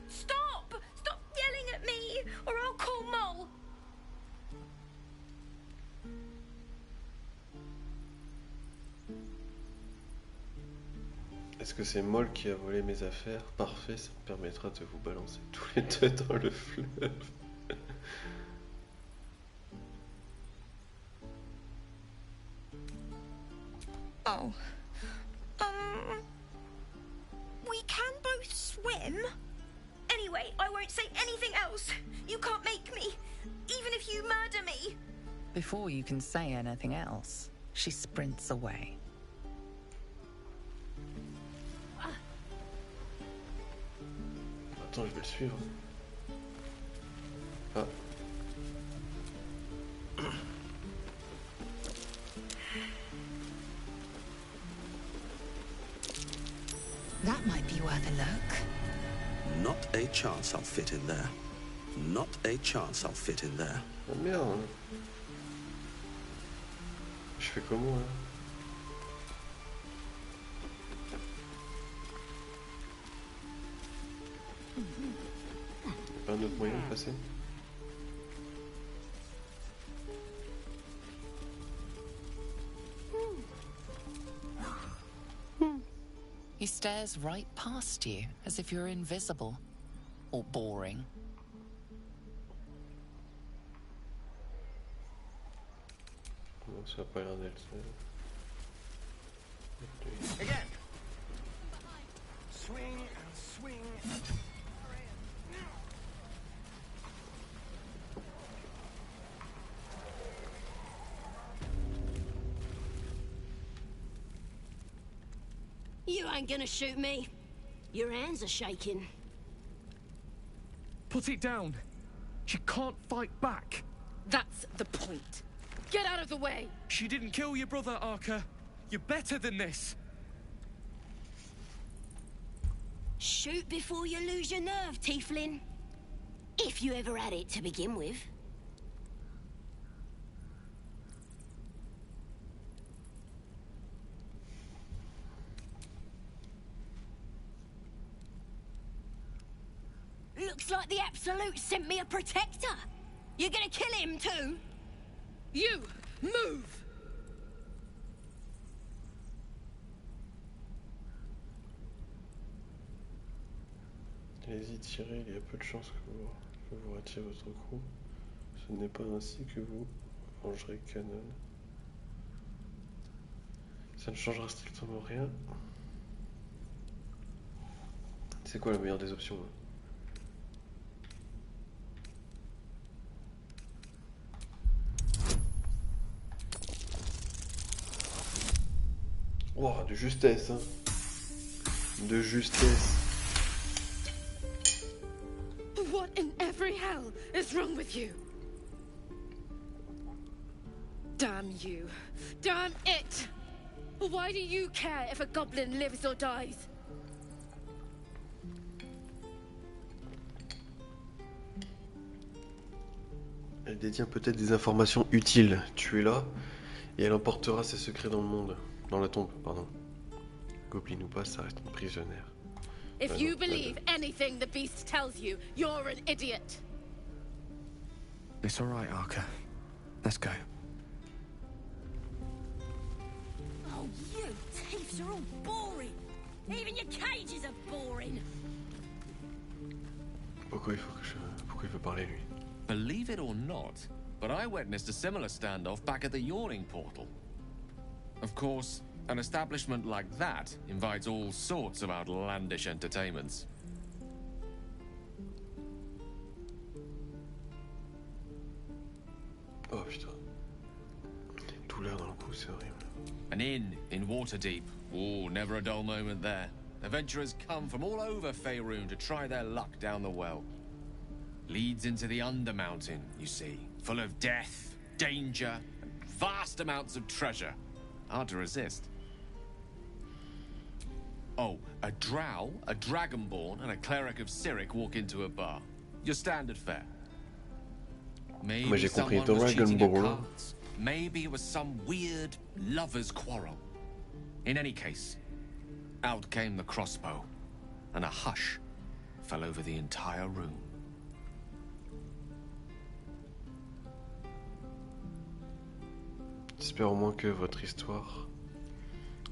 Stop! Stop yelling at me, or I'll call Moll. Est-ce que c'est Moll qui a volé mes affaires? Parfait, ça me permettra de vous balancer tous les deux dans le fleuve. Oh. We can both swim. Anyway, I won't say anything else. You can't make me, even if you murder me. Before you can say anything else, she sprints away. Attends, je vais le suivre. Ah. That might be worth a look. Not a chance I'll fit in there. Not a chance I'll fit in there. Oh merde. Je fais comment là? Pas un autre moyen de passer? He stares right past you, as if you're invisible. Or boring. Non, ça a pas l'air d'être ça. Again. Swing and swing. You ain't gonna shoot me. Your hands are shaking. Put it down. She can't fight back. That's the point. Get out of the way! She didn't kill your brother, Arca. You're better than this. Shoot before you lose your nerve, Tiefling. If you ever had it to begin with. Looks like the Absolute sent me a protector. You're gonna kill him too? You! Move! Allez-y, tirez, il y a peu de chances que vous ratiez votre coup. Ce n'est pas ainsi que vous vengerez Canon. Ça ne changera strictement rien. C'est quoi la meilleure des options là? Wow, de justesse, hein. De justesse. What in every hell is wrong with you? Damn you. Damn it! Why do you care if a goblin lives or dies? Elle détient peut-être des informations utiles. Tuez-la et elle emportera ses secrets dans le monde. Dans la tombe, pardon. Goblin ou pas, ça reste une prisonnière. If you believe anything the beast tells you, you're an idiot. It's all right, Arca. Let's go. Oh, you thieves are all boring. Even your cages are boring. Pourquoi il veut parler, lui? Believe it or not, but I witnessed a similar standoff back at the Yawning Portal. Of course, an establishment like that invites all sorts of outlandish entertainments. Oh putain. Douleur dans le cou, c'est horrible. An inn in Waterdeep. Oh, never a dull moment there. Adventurers come from all over Faerun to try their luck down the well. Leads into the Undermountain, you see. Full of death, danger, and vast amounts of treasure. Hard to resist. Oh, a drow, a dragonborn, and a cleric of Cyric walk into a bar. Your standard fare. Maybe someone was cheating at cards. Maybe it was some weird lover's quarrel. In any case, out came the crossbow, and a hush fell over the entire room. J'espère au moins que votre histoire,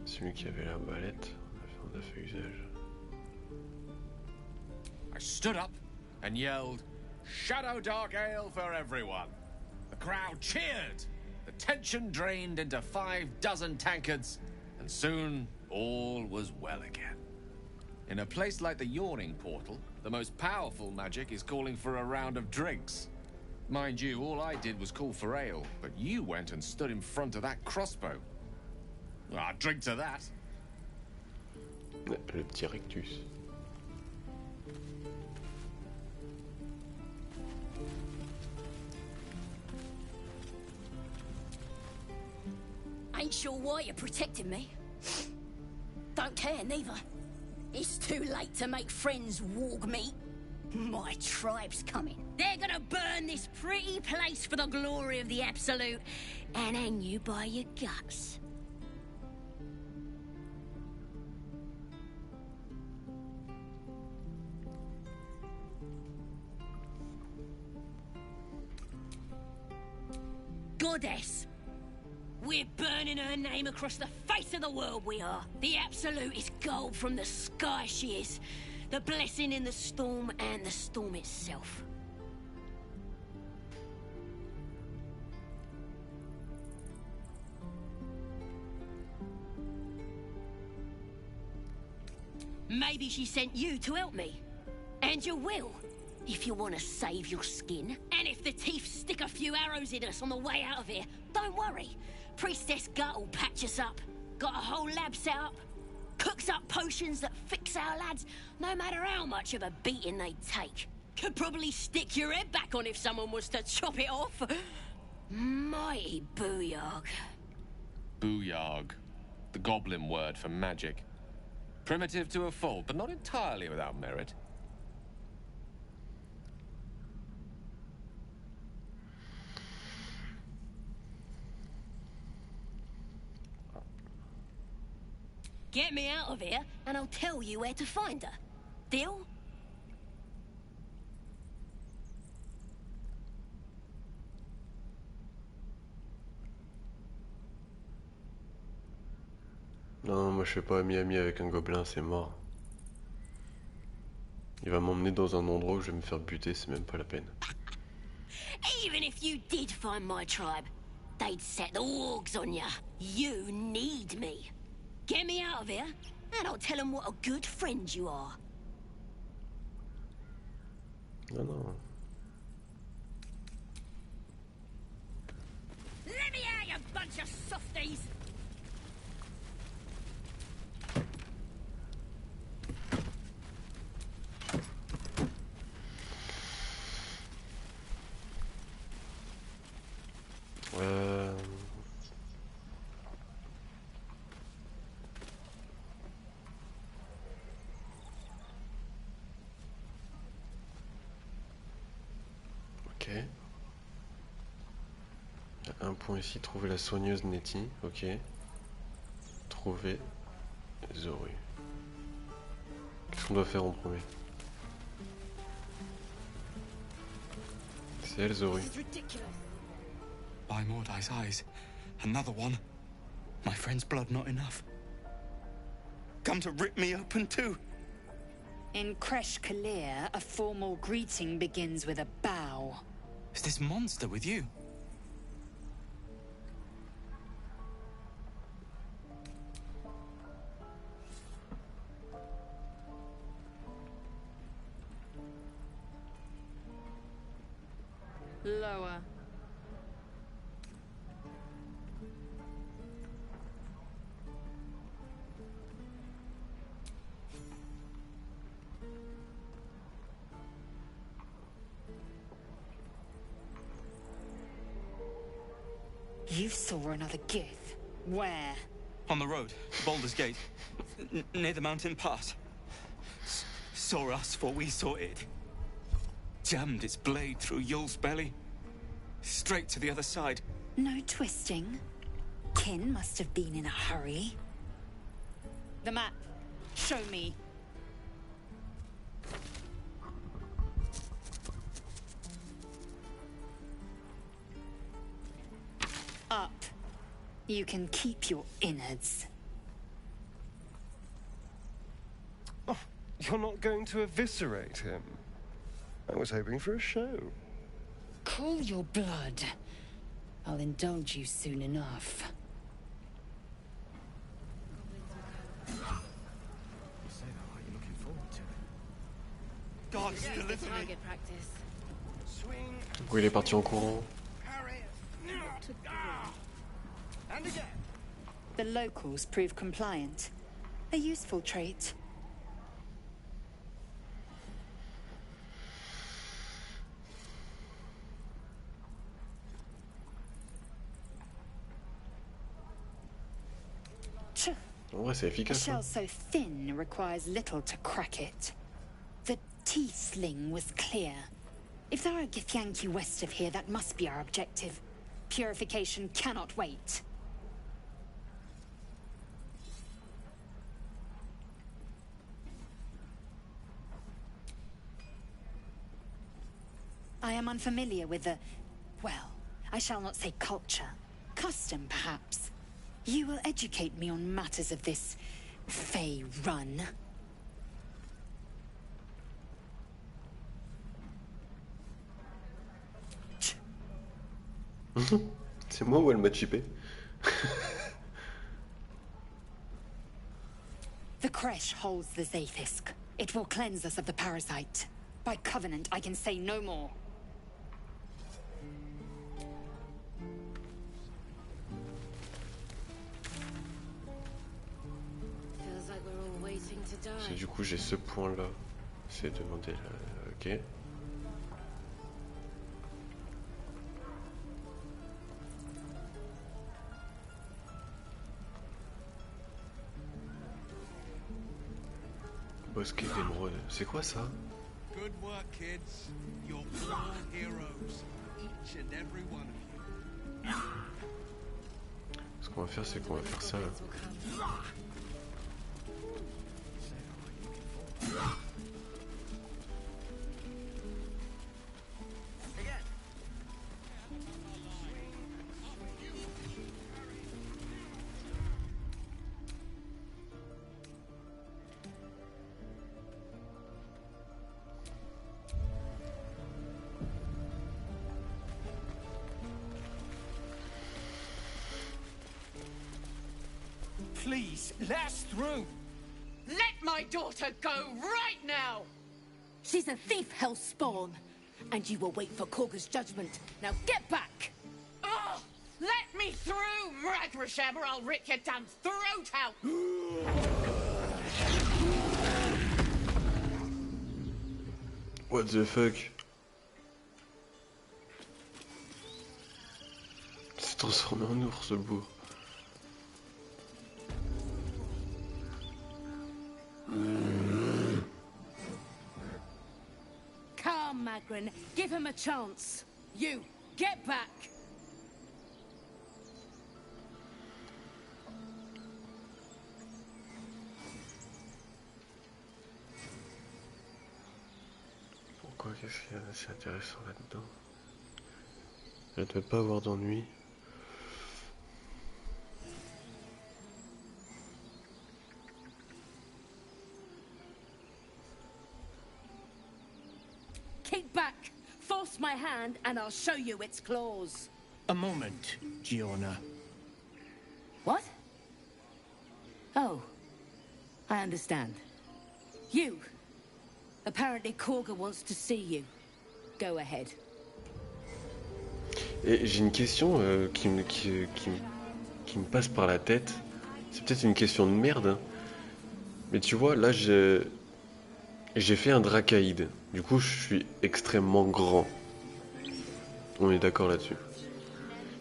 celui qui avait la balette, en a fait usage. I stood up and yelled, "Shadow Dark Ale for everyone!" The crowd cheered. The tension drained into 6 tankards, and soon all was well again. In a place like the Yawning Portal, the most powerful magic is calling for a round of drinks. Mind you, all I did was call for ale, but you went and stood in front of that crossbow. Ah, drink to that. Le petit rectus. Ain't sure why you're protecting me. Don't care, neither. It's too late to make friends warg meat. My tribe's coming. They're gonna burn this pretty place for the glory of the Absolute and hang you by your guts. Goddess. We're burning her name across the face of the world, we are. The Absolute is gold from the sky, she is. The blessing in the storm and the storm itself. Maybe she sent you to help me. And you will, if you want to save your skin. And if the teeth stick a few arrows in us on the way out of here, don't worry. Priestess Gut will patch us up. Got a whole lab set up. Cooks up potions that fix our lads, no matter how much of a beating they take. Could probably stick your head back on if someone was to chop it off. Mighty booyarg. Booyarg. The goblin word for magic. Primitive to a fault, but not entirely without merit. Get me out of here, and I'll tell you where to find her. Deal? Non, moi je fais pas ami-ami avec un gobelin, c'est mort. Il va m'emmener dans un endroit où je vais me faire buter, c'est même pas la peine. Even if you did find my tribe, they'd set the wargs on ya. You need me. Get me out of here, and I'll tell them what a good friend you are. Non, non. Let me out, you bunch of softies! Ok. Il y a un point ici, trouver la soigneuse Nettie. Ok. Trouver Zoru. Qu'est-ce qu'on doit faire en premier? C'est elle, Zoru. By Mordai's eyes. Another one. My friend's blood not enough. Come to rip me open too. In Kresh Kalir, a formal greeting begins with a bow. Is this monster with you? Lower. You saw another Gith. Where? On the road, Baldur's Gate, near the mountain pass. Saw us before we saw it. Jammed its blade through Yul's belly. Straight to the other side. No twisting. Kin must have been in a hurry. The map. Show me. Up. You can keep your innards. Oh, you're not going to eviscerate him? I was hoping for a show. Cool your blood. I'll indulge you soon enough. God, deliver me. Target practice. Pourquoi il est parti en courant? The locals prove compliant. A useful trait. En vrai, c'est A efficace. shell Hein. so thin requires little to crack it. The T-sling was clear. If there are Githyanki west of here, that must be our objective. Purification cannot wait. I am unfamiliar with the... well, I shall not say culture. Custom, perhaps. You will educate me on matters of this... Fey run. C'est moi ou elle m'a chippé? The creche holds the Zaithisk. It will cleanse us of the parasite. By covenant, I can say no more. Feels like we're all waiting to die. Du coup, j'ai ce point-là. C'est demander là. Ok. Bosquet d'émeraude. C'est quoi ça? Good work, kids. You're all heroes. Each and every one of you. Ce qu'on va faire, c'est qu'on va faire ça là. Please, let us through. Let my daughter go right now! She's a thief, hellspawn. And you will wait for Korga's judgment. Now get back! Oh! Let me through, Ragrasham, or I'll rip your damn throat out! What the fuck? Il s'est transformé en ours, ce bourg. Come, Magrin, give him a chance. You, get back! Pourquoi? Qu'est-ce qu'il y a d'assez intéressant là-dedans? Elle ne doit pas avoir d'ennui. Keep back! Force my hand and I'll show you its claws. A moment, Giona. What? Oh. I understand. You. Apparently Korga wants to see you. Go ahead. Et j'ai une question qui me passe par la tête. C'est peut-être une question de merde. Hein. Mais tu vois, là j'ai fait un dracaïde. Du coup, je suis extrêmement grand. On est d'accord là-dessus.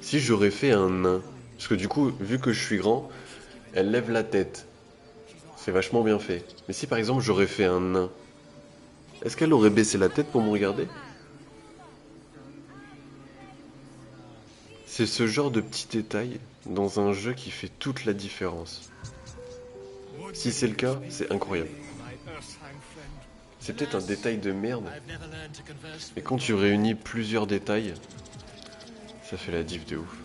Si j'aurais fait un nain, parce que du coup, vu que je suis grand, elle lève la tête. C'est vachement bien fait. Mais si par exemple j'aurais fait un nain, est-ce qu'elle aurait baissé la tête pour me regarder? C'est ce genre de petit détail dans un jeu qui fait toute la différence. Si c'est le cas, c'est incroyable. C'est peut-être un détail de merde, mais quand tu réunis plusieurs détails, ça fait la diff de ouf.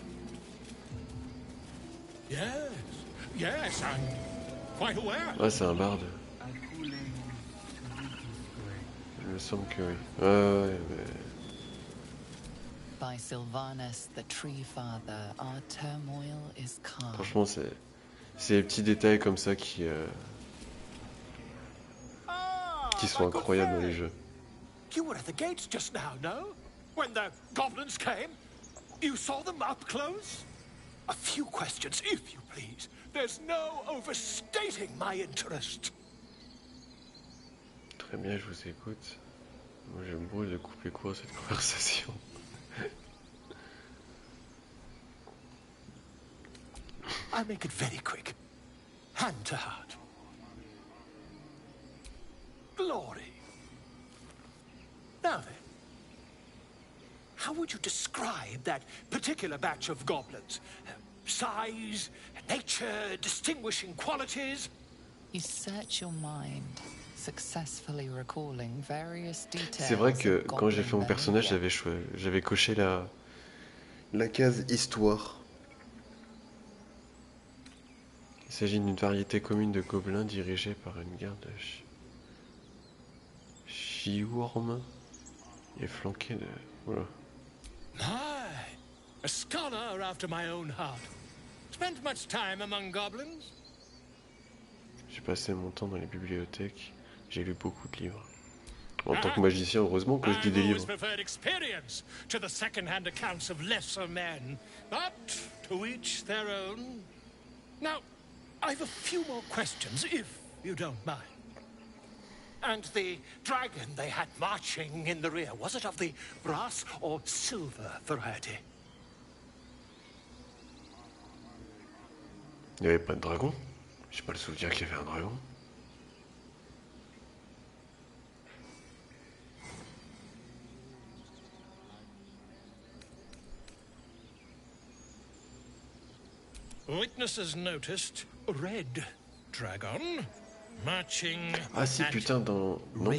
Ah, c'est un barde. Il me semble que oui. Ouais, mais... By Sylvanus, the Tree Father, our turmoil is calm. Franchement, c'est les petits détails comme ça qui sont incroyables dans les jeux. You were at the gates just now, no? When the goblins came? You saw them up close? A few questions, if you please. There's no overstating my interest. Très bien, je vous écoute. Moi, je me brûle de couper court à cette conversation. I'll make it very quick. hand to heart. Glory. Now then, how would you describe that particular batch of goblins? Size, nature, distinguishing qualities? You search your mind, successfully recalling various details. C'est vrai que quand j'ai fait mon personnage, j'avais coché la case histoire. Il s'agit d'une variété commune de gobelins dirigée par une garde Chiworm et flanquée de... Voilà. My, a scholar after my own heart. Spent much time among goblins? J'ai passé mon temps dans les bibliothèques, j'ai lu beaucoup de livres. En tant que magicien, heureusement que je lis des livres. I've always preferred experience to the second-hand accounts of lesser men, but to each their own. Now, I've a few more questions, if you don't mind. And the dragon they had marching in the rear, was it of the brass or silver variety? Il n'y avait pas de dragon? J'ai pas le souvenir qu'il y avait un dragon. Witnesses noticed a red dragon marching. Ah si, putain, dans... Non.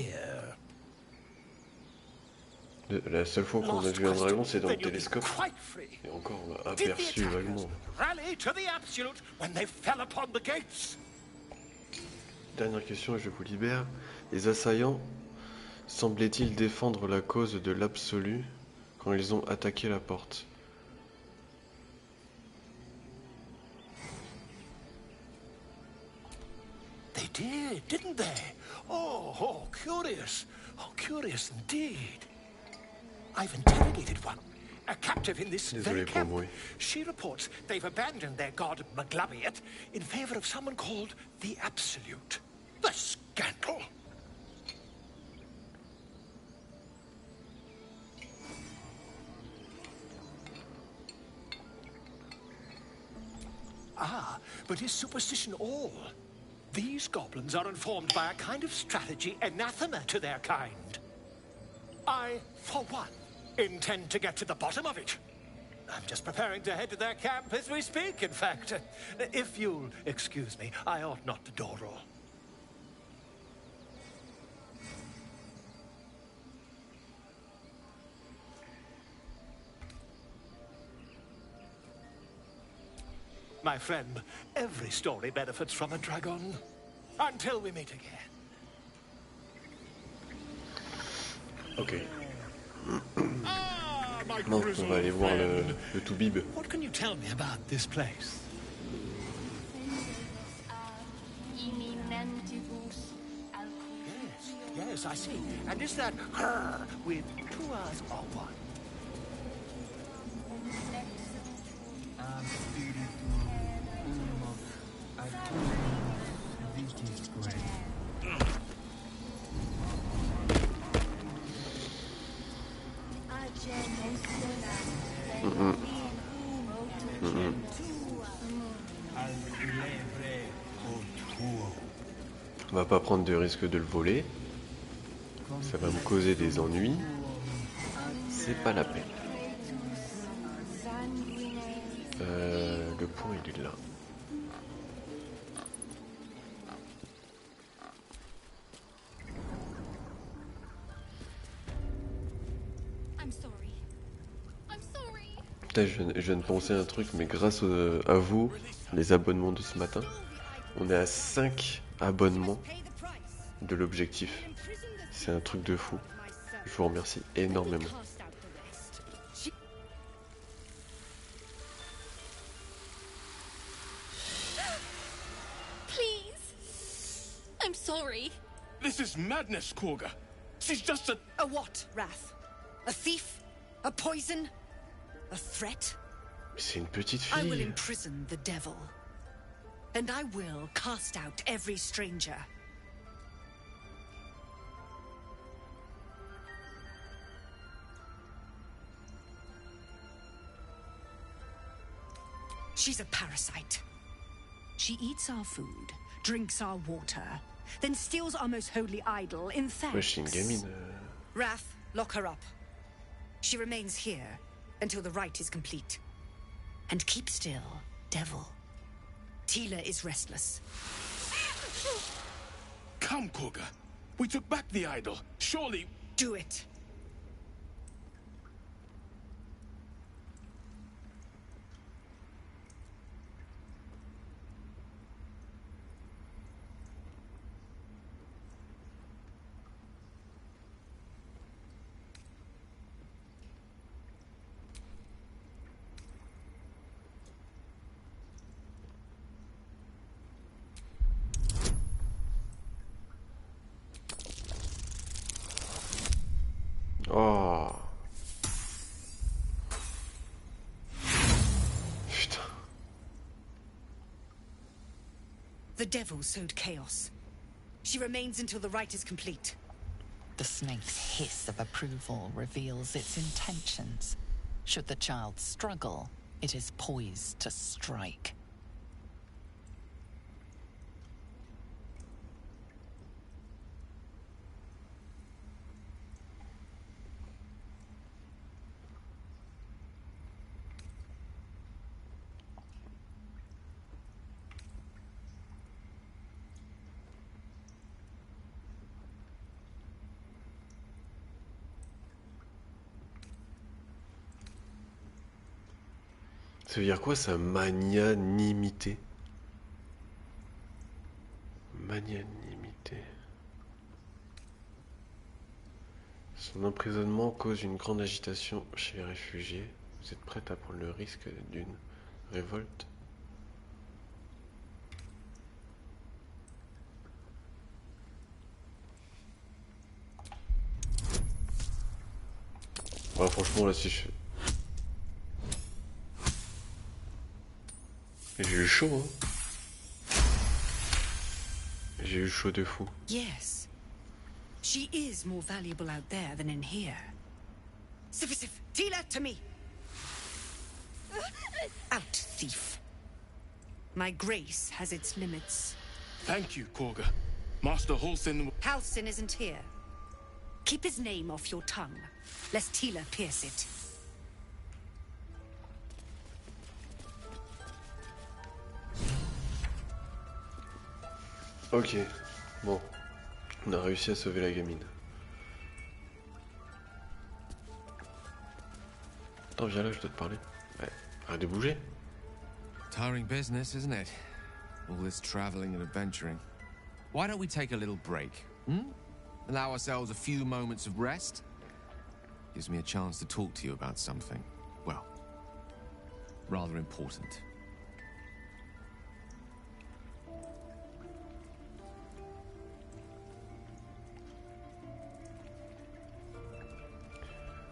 La seule fois qu'on a vu un dragon, c'est dans le télescope. Et encore, on l'a aperçu vaguement. Rally to the absolute when they fell upon the gates. Dernière question et je vous libère. Les assaillants semblaient-ils défendre la cause de l'absolu quand ils ont attaqué la porte? They did, didn't they? Oh, curious. Oh, curious indeed. I've interrogated one, a captive in this very camp. She reports they've abandoned their god Maglabiet in favor of someone called the Absolute. The scandal! Ah, but is superstition all? These goblins are informed by a kind of strategy anathema to their kind. I, for one, intend to get to the bottom of it. I'm just preparing to head to their camp as we speak, in fact. If you'll excuse me, I ought not to dawdle. My friend, every story benefits from a dragon. Until we meet again. Ok. Non, on va aller voir le Toubib. What can you tell me about this place? Yes, I see. And is that her with two R's or one? On va pas prendre de risque de le voler. Ça va me causer des ennuis. C'est pas la peine. Le point il est là. Putain, je viens de penser à un truc, mais grâce à vous, les abonnements de ce matin, on est à 5 abonnements de l'objectif. C'est un truc de fou. Je vous remercie énormément. Please. I'm sorry. This is madness, Korga. She's just a... A what, Wrath? A thief? A poison? A threat? C'est une petite I will fille. imprison the devil. And I will cast out every stranger. She's a parasite. She eats our food, drinks our water, then steals our most holy idol in thanks. Ouais, je suis une gamine. Wrath, lock her up. She remains here until the rite is complete. And keep still, devil. Tila is restless. Come, Koga. We took back the idol. Surely... Do it. Oh. Putain. The devil sowed chaos. She remains until the rite is complete. The snake's hiss of approval reveals its intentions. Should the child struggle, it is poised to strike. Ça veut dire quoi ça, magnanimité? Magnanimité. Son emprisonnement cause une grande agitation chez les réfugiés. Vous êtes prête à prendre le risque d'une révolte? Ouais, franchement, là, si je... J'ai eu chaud, hein. J'ai eu chaud de fou. Yes. She is more valuable out there than in here. Sif, Tila, to me! Out, thief. My grace has its limits. Thank you, Koga. Master Halsin... Halsin isn't here. Keep his name off your tongue, lest Tila pierce it. Ok, bon. On a réussi à sauver la gamine. Attends, viens là, je dois te parler. Ouais, arrête de bouger. Tiring business, isn't it? All this traveling and adventuring. Why don't we take a little break? Allow ourselves a few moments of rest? Gives me a chance to talk to you about something, well, rather important.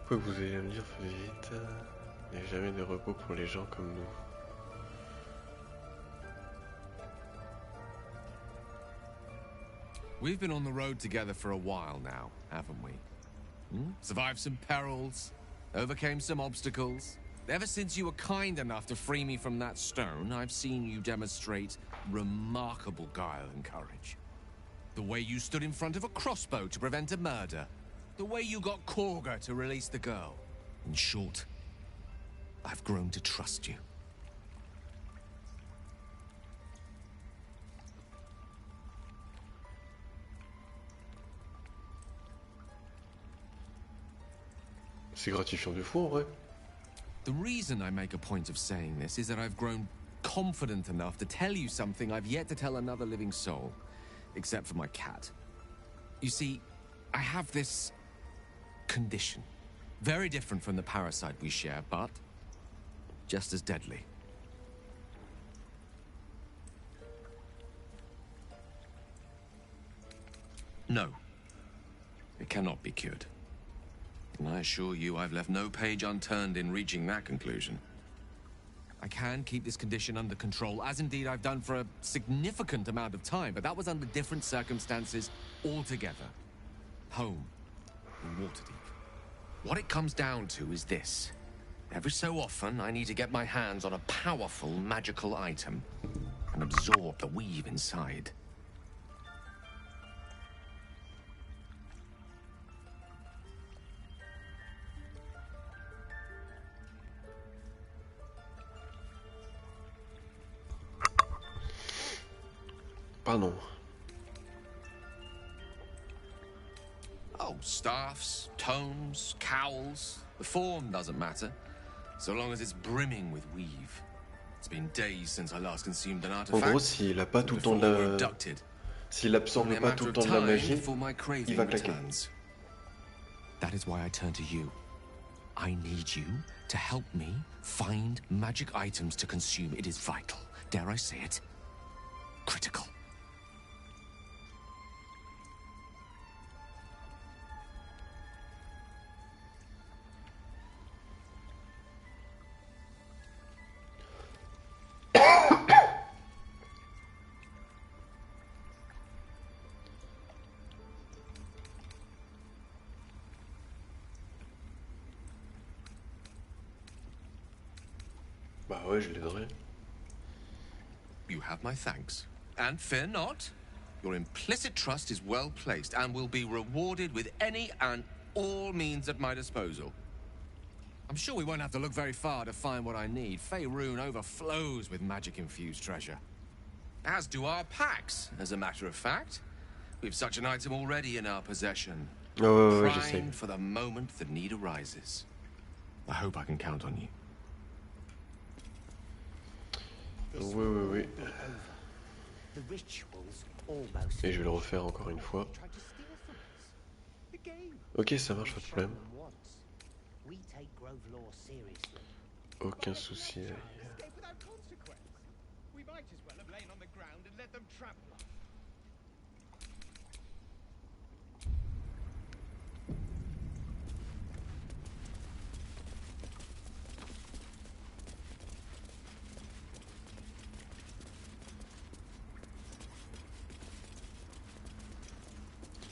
Quoi que vous allez me dire, faites vite. Il n'y a jamais de repos pour les gens comme nous. We've been on the road together for a while now, haven't we? Survived some perils, overcame some obstacles. Ever since you were kind enough to free me from that stone, I've seen you demonstrate remarkable guile and courage. The way you stood in front of a crossbow to prevent a murder. The way you got Korga to release the girl. In short, I've grown to trust you. C'est gratifiant de fou en vrai. The reason I make a point of saying this is that I've grown confident enough to tell you something I've yet to tell another living soul, except for my cat. You see, I have this condition. Very different from the parasite we share, but just as deadly. No, it cannot be cured. And I assure you I've left no page unturned in reaching that conclusion. I can keep this condition under control, as indeed I've done for a significant amount of time, but that was under different circumstances altogether. Home, in Waterdeep. What it comes down to is this. Every so often, I need to get my hands on a powerful magical item. and absorb the weave inside. Pardon. Oh, staffs, tomes, cowls. The form doesn't matter, so long as it's brimming with weave. It's been days since I last consumed an En artifact. gros, s'il a pas tout le temps de la... S'il absorbe pas tout le temps de la magie, il va claquer. That is why I turn to you. I need you to help me find magic items to consume. It is vital. Dare I say it? Critical. Bah ouais, je l'aiderai. You have my thanks. And fear not, your implicit trust is well placed and will be rewarded with any and all means at my disposal. I'm sure we won't have to look very far to find what I need. Faerun overflows with magic-infused treasure. As do our packs, as a matter of fact. We've such an item already in our possession. Oh, je sais. Primed for the moment the need arises. I hope I can count on you. Oui. Et je vais le refaire encore une fois. Ok, ça marche, pas de problème. Aucun souci.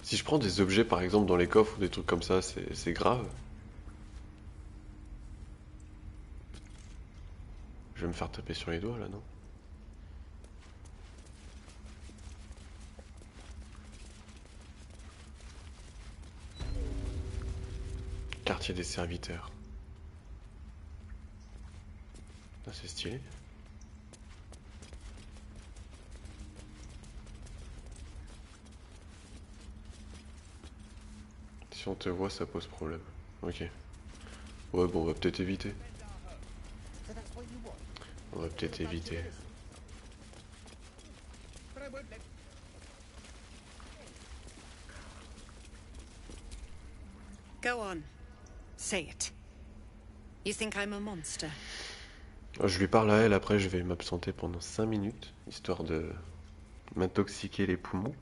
Si je prends des objets par exemple dans les coffres ou des trucs comme ça, c'est grave. Je vais me faire taper sur les doigts là, non? Quartier des serviteurs. Ah, c'est stylé. Si on te voit, ça pose problème. Ok. Ouais, bon, on va peut-être éviter. On va peut-être éviter. Go on. Say it. You think I'm a monster? Je lui parle à elle, après je vais m'absenter pendant 5 minutes, histoire de m'intoxiquer les poumons.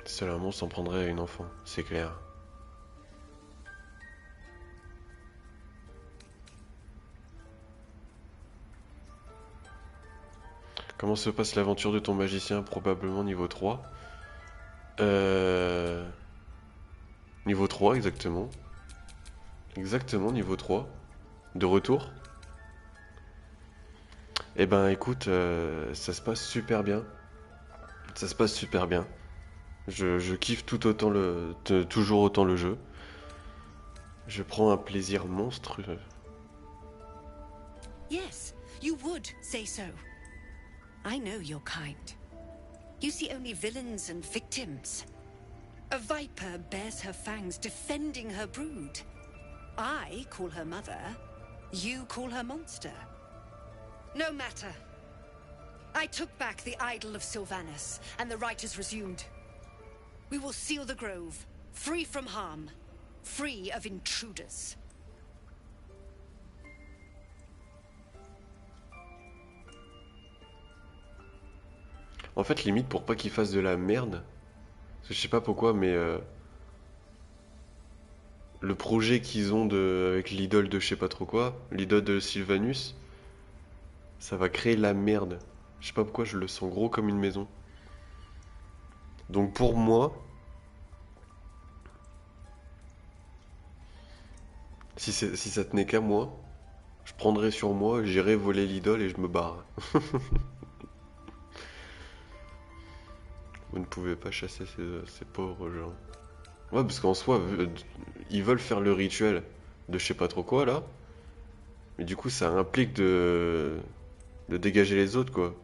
Seul un monstre s'en prendrait à une enfant, c'est clair. Comment se passe l'aventure de ton magicien? Probablement niveau 3. Niveau 3, exactement. Exactement, niveau 3. De retour. Eh ben écoute, ça se passe super bien. Ça se passe super bien. Je kiffe tout autant toujours autant le jeu. Je prends un plaisir monstrueux. Yes, you would say so. I know your kind. You see only villains and victims. A viper bears her fangs defending her brood. I call her mother. You call her monster. No matter. I took back the idol of Sylvanus, and the rite is resumed. We will seal the grove, free from harm, free of intruders. En fait, limite pour pas qu'il fasse de la merde. Parce que je sais pas pourquoi, mais le projet qu'ils ont avec l'idole de je sais pas trop quoi, l'idole de Sylvanus, ça va créer la merde. Je sais pas pourquoi, je le sens gros comme une maison. Donc pour moi, si ça tenait qu'à moi, Je prendrai sur moi, j'irai voler l'idole et je me barre. Vous ne pouvez pas chasser ces pauvres gens. Ouais, parce qu'en soi, ils veulent faire le rituel de je sais pas trop quoi là. Mais du coup, ça implique de dégager les autres, quoi.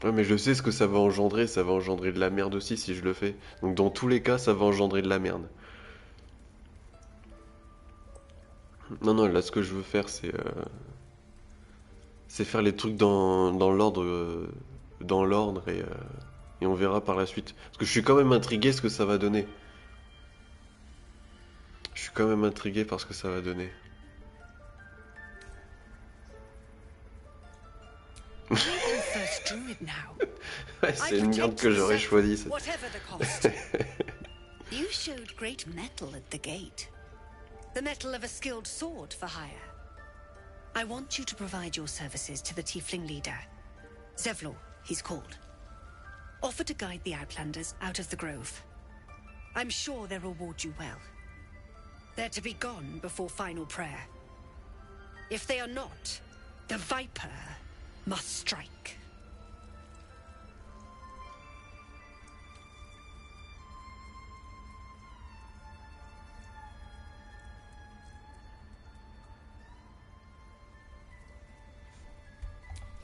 Ouais, mais je sais ce que ça va engendrer de la merde aussi si je le fais. Donc dans tous les cas, ça va engendrer de la merde. Non, non, là ce que je veux faire, c'est faire les trucs dans l'ordre et on verra par la suite. Parce que je suis quand même intrigué ce que ça va donner. Je suis quand même intrigué par ce que ça va donner. Ouais, c'est une merde que j'aurais choisi. Ça. You showed great mettle at the gate. The mettle of a skilled sword for hire. I want you to provide your services to the tiefling leader. Zevlor, he's called. Offer to guide the Outlanders out of the grove. I'm sure they'll reward you well. They're to be gone before final prayer. If they are not, the Viper must strike.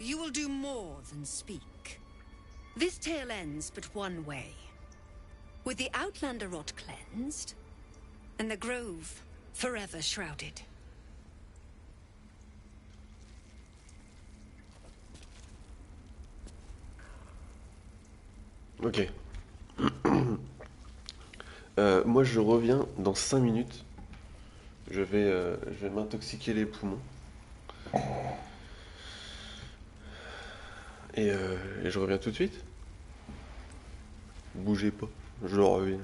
You will do more than speak. This tale ends but one way. With the Outlander rot cleansed, and the grove forever shrouded. Ok. Moi je reviens dans 5 minutes. Je vais m'intoxiquer les poumons. Et je reviens tout de suite. Bougez pas, je reviens.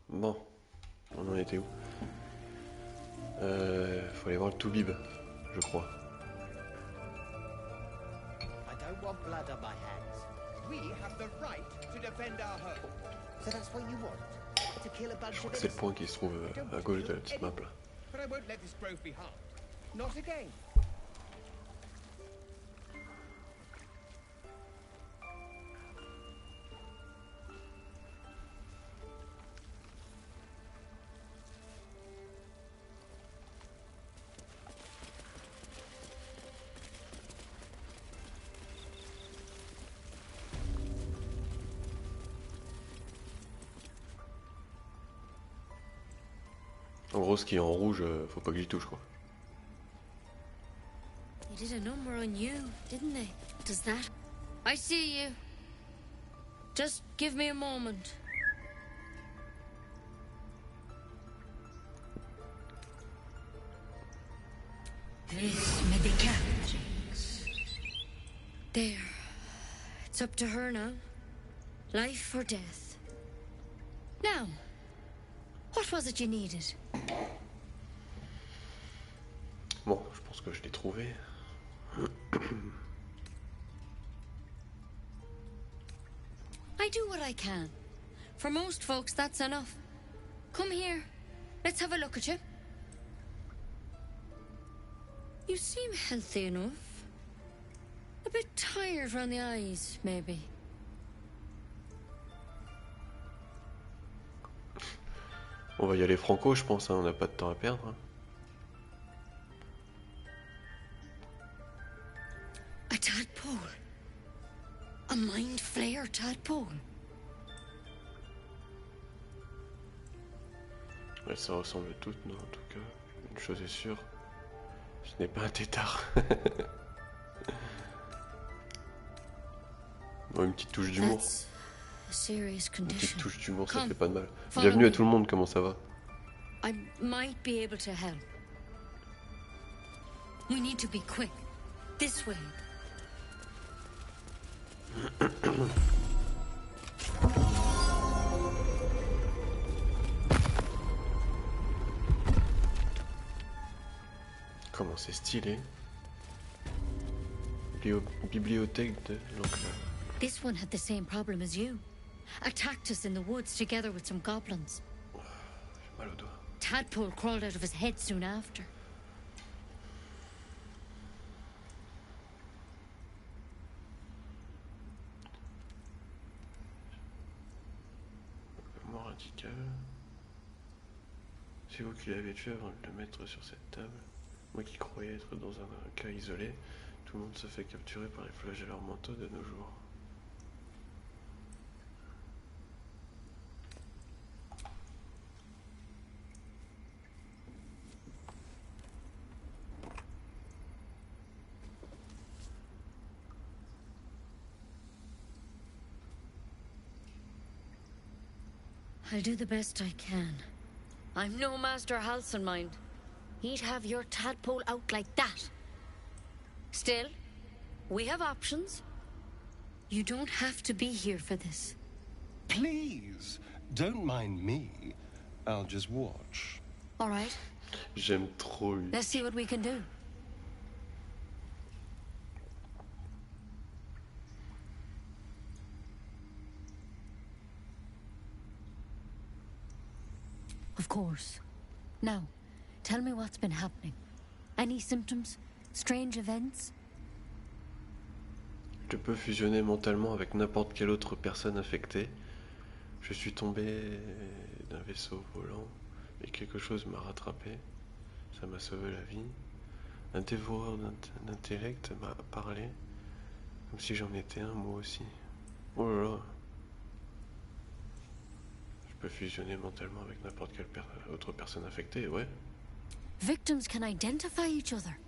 Bon, on en était où? Faut aller voir le Toubib. je crois. I don't want blood on my hands. We have the right to defend our home. So that's what you want? To kill a bunch Je crois of que c'est le point innocents? qui se trouve à gauche de la petite map là. But I won't let this grove be harmed. Not again. En gros, ce qui est en rouge, faut pas que j'y touche quoi. They did a number on you, didn't they? Does that? I see you. Just give me a moment. This medicament. There. It's up to her now. Life or death. Now, what was it you needed? Bon, je pense que je l'ai trouvé. I do what I can. For most folks, that's enough. Come here. Let's have a look at you. You seem healthy enough. A bit tired around the eyes, maybe. On va y aller franco, je pense, hein, on n'a pas de temps à perdre. Hein. A tadpole. A mind flayer tadpole. Elles se ressemblent toutes, non, en tout cas. Une chose est sûre, ce n'est pas un tétard. Bon, une petite touche d'humour. Une petite touche d'humour, ça fait pas de mal. Bienvenue à tout le monde, comment ça va? I might be able to help. We need to be quick. This way. Comment c'est stylé. Bibliothèque de l'enclave. This one had the same problem as you. Attacked us in the woods together with some goblins. J'ai mal au doigt. Tadpole crawled out of his head soon after. Mort radical. C'est vous qui l'avez tué avant de le mettre sur cette table. Moi qui croyais être dans un cas isolé, tout le monde se fait capturer par les flagelleurs mentaux de nos jours. I'll do the best I can. I'm no Master Halcyon, mind. He'd have your tadpole out like that. Still, we have options. You don't have to be here for this. Please, don't mind me. I'll just watch. All right. J'aime trop lui. Let's see what we can do. Of course. Now, tell me what's been happening. Any symptoms? Strange events? Je peux fusionner mentalement avec n'importe quelle autre personne affectée. Je suis tombé d'un vaisseau volant et quelque chose m'a rattrapé. Ça m'a sauvé la vie. Un dévoreur d'intellect m'a parlé, comme si j'en étais un moi aussi. Oh là là. Je peux fusionner mentalement avec n'importe quelle autre personne affectée, ouais. Victims can identify each other.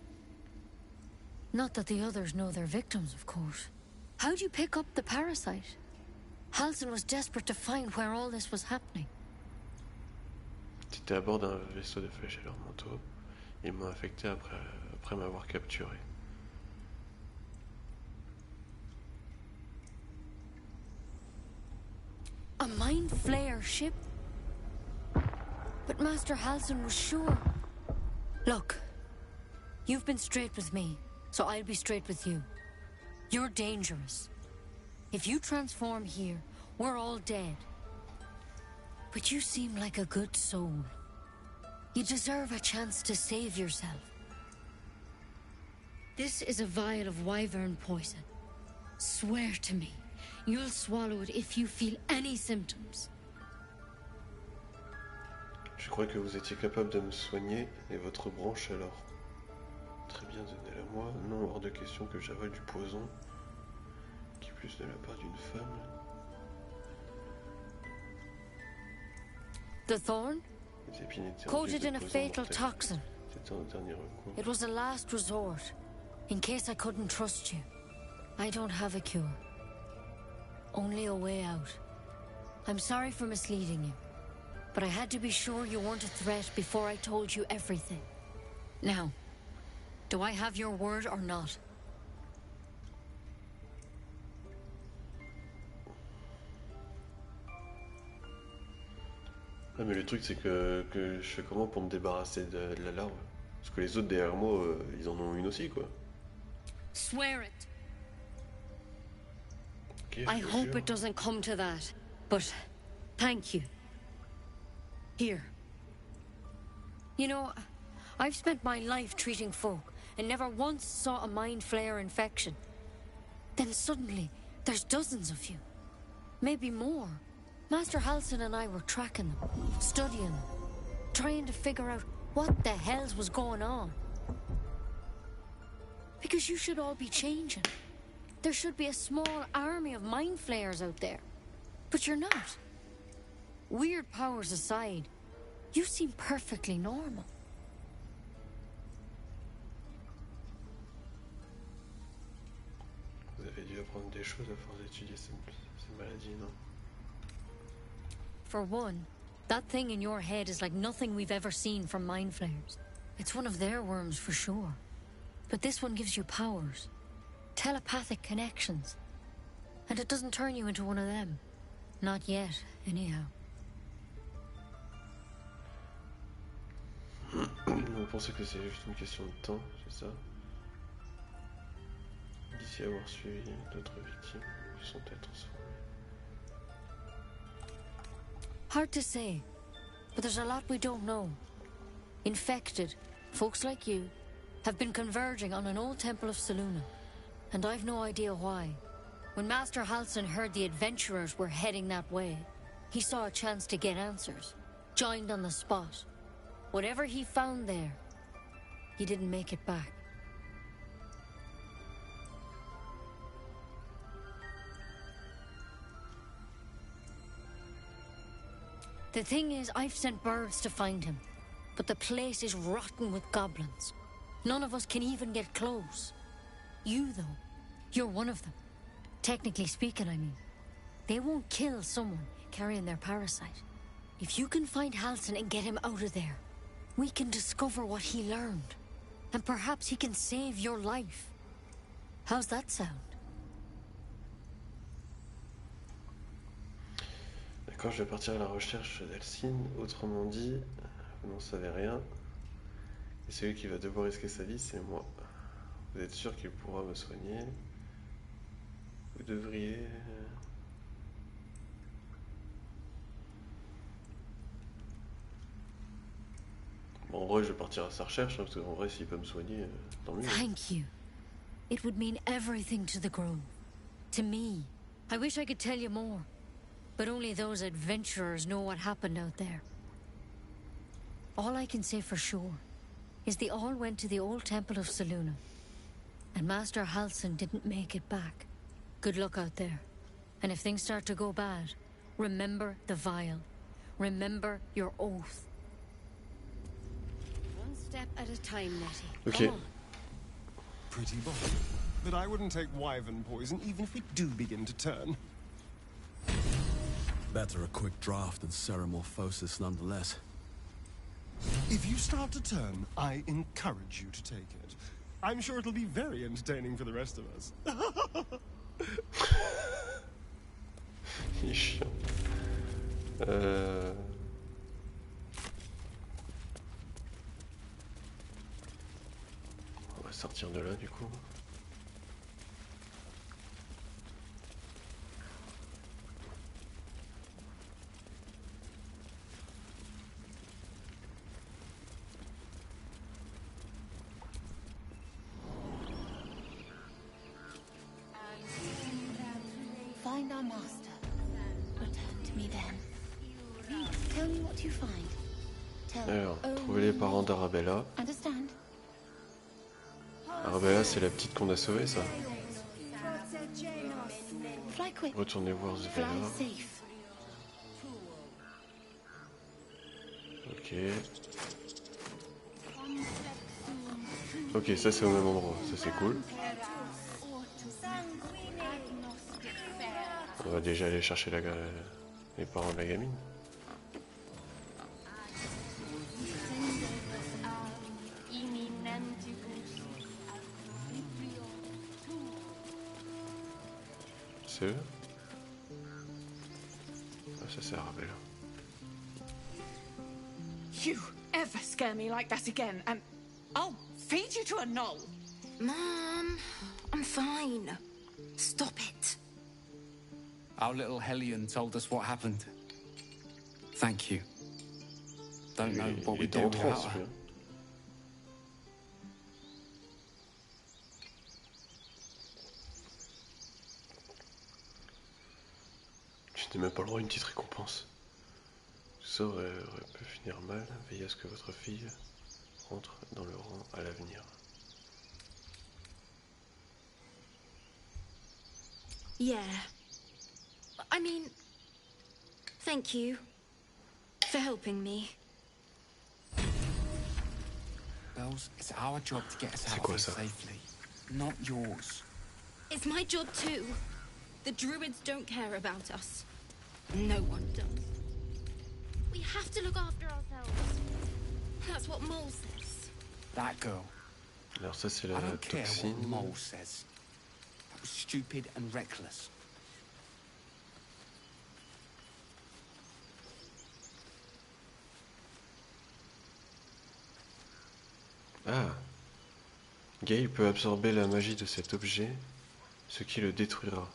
Not that the others know they're victims, of course. How'd you pick up the parasite? Halcyon was desperate to find where all this was happening. J'étais à bord d'un vaisseau de flagelleurs mentaux. Ils m'ont affecté après m'avoir capturé. A mind flayer ship? But Master Halcyon was sure. Look, You've been straight with me, so I'll be straight with you. You're dangerous. If you transform here, we're all dead. But you seem like a good soul. You deserve a chance to save yourself. This is a vial of wyvern poison. Swear to me, you'll swallow it if you feel any symptoms. Je crois que vous étiez capable de me soigner, et votre branche alors? Très bien, donnez-la moi. Non, hors de question que j'avale du poison, qui plus de la part d'une femme. The thorn? Les épines étaient Coated in a poison fatal mortel. toxin. C'était un dernier recours. It was a last resort, in case I couldn't trust you. I don't have a cure. Only a way out. I'm sorry for misleading you, but I had to be sure you weren't a threat before I told you everything. Now, do I have your word or not? Ah, mais le truc c'est que je fais comment pour me débarrasser de la larve? Parce que les autres derrière moi, ils en ont une aussi quoi. Swear it. Okay, I hope jure. it doesn't come to that, but thank you. Here. You know, I've spent my life treating folk and never once saw a mind flayer infection. Then suddenly, there's dozens of you. Maybe more. Master Halsin and I were tracking them, studying them, trying to figure out what the hells was going on. Because you should all be changing. There should be a small army of mind flayers out there. But you're not. Weird powers aside, you seem perfectly normal. Vous avez dû apprendre des choses à force d'étudier ces maladies, non? For one, that thing in your head is like nothing we've ever seen from mind flayers. It's one of their worms for sure. But this one gives you powers. Telepathic connections. And it doesn't turn you into one of them. Not yet, anyhow. Vous pensez que c'est juste une question de temps, c'est ça? D'ici avoir suivi d'autres victimes qui sont peut-être transformées. Hard to say, but there's a lot we don't know. Infected, folks like you, have been converging on an old temple of Selûne, and I've no idea why. When Master Halsin heard the adventurers were heading that way, he saw a chance to get answers, joined on the spot. Whatever he found there, he didn't make it back. The thing is, I've sent birds to find him, but the place is rotten with goblins. None of us can even get close. You, though, you're one of them. Technically speaking, I mean. They won't kill someone carrying their parasite. If you can find Halsin and get him out of there, we can discover what he learned. And perhaps he can save your life. How's that sound? D'accord, je vais partir à la recherche d'Halsin. Autrement dit, vous n'en savez rien. Et celui qui va devoir risquer sa vie, c'est moi. Vous êtes sûr qu'il pourra me soigner? Vous devriez... Bon, en vrai, je vais partir à sa recherche, hein, parce qu'en vrai, s'il peut me soigner, tant mieux. Thank you. It would mean everything to the Grove. To me. I wish I could tell you more. But only those adventurers know what happened out there. All I can say for sure is they all went to the old temple of Selûne. And Master Halsin didn't make it back. Good luck out there. And if things start to go bad, remember the vial. Remember your oath. One step at a time, Nettie. Okay. Come on. Pretty bold. But I wouldn't take wyvern poison even if we do begin to turn. Better a quick draft than ceremorphosis nonetheless. If you start to turn, I encourage you to take it. I'm sure it'll be very entertaining for the rest of us. Il est chiant. partir de là du coup. Find our master. Return to me then. Tell me what you find. Tell Alors, only trouver les parents d'Arabella. Understand? Arabella, c'est la petite qu'on a sauvée, ça. Fly quick. Retournez voir Fly Zvela. safe. Ok. Ok, ça c'est au même endroit, ça c'est cool. On va déjà aller chercher les parents de la gamine. C'est eux? Ah, ça c'est Arabella. You ever scare me like that again, and I'll feed you to a knoll. Mom, I'm fine. Stop it. Our little Hellion told us what happened. Thank you. Don't know what we do without her. Je n'ai même pas le droit à une petite récompense. Tout ça aurait pu finir mal. Veillez à ce que votre fille entre dans le rang à l'avenir. Yeah. I mean, thank you for helping me. Bells, it's our job to get us out of here safely, not yours. It's my job too. The druids don't care about us. No one does. We have to look after ourselves. That's what Mole says. That girl. Alors ça c'est la I don't care toxine. what Mole says. That was stupid and reckless. Ah. Gale peut absorber la magie de cet objet, ce qui le détruira.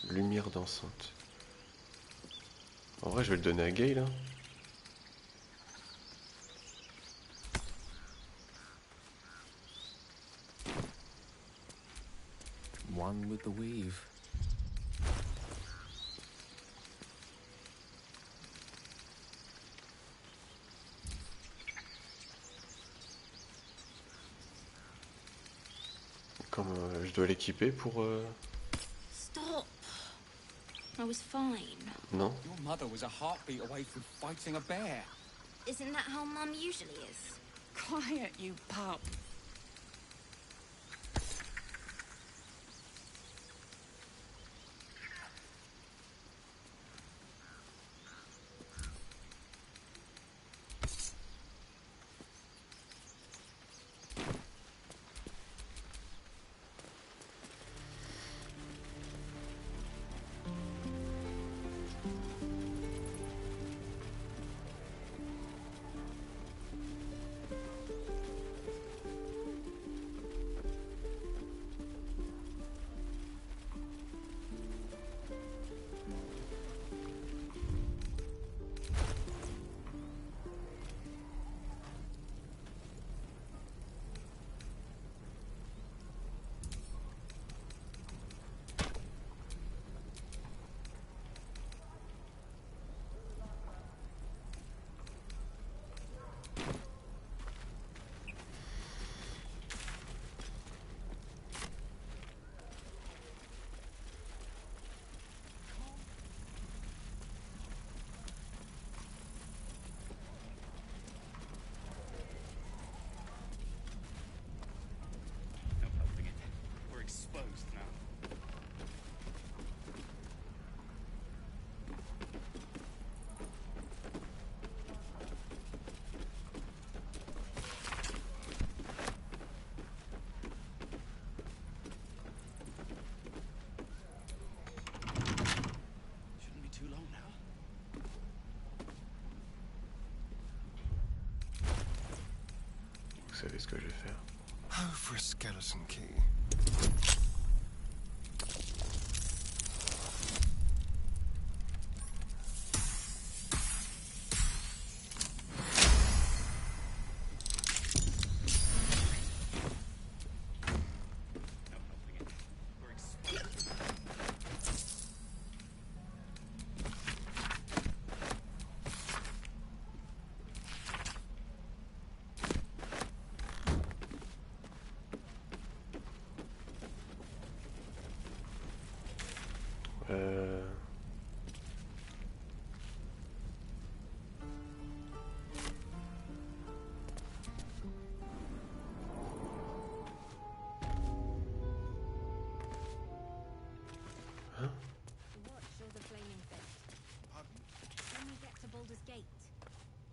Lumière dansante. En vrai, je vais le donner à Gale. Hein. One with the weave. Comme je dois l'équiper pour... Stop. I was fine. Non. Your mother was a heartbeat away from fighting a bear. Isn't that how Mum usually is? Quiet, you pup. Exposed now. Shouldn't be too long now. savez ce que je vais faire. Oh, for a skeleton key. Watch or the flaming fist. When we get to Baldur's Gate,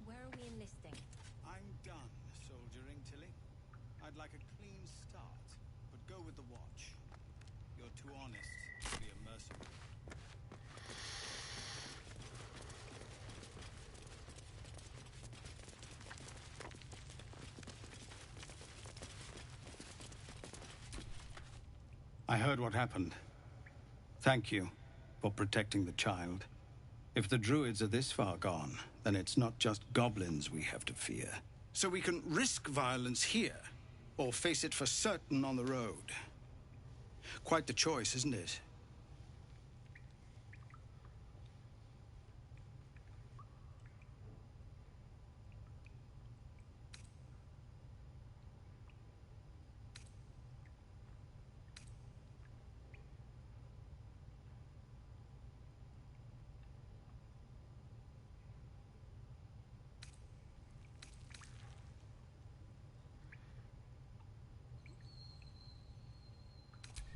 where are we enlisting? I'm done soldiering, Tilly. I'd like a clean start, but go with the watch. You're too honest to be a mercenary. I heard what happened. Thank you for protecting the child. If the druids are this far gone, then it's not just goblins we have to fear. So we can risk violence here, or face it for certain on the road. Quite the choice, isn't it?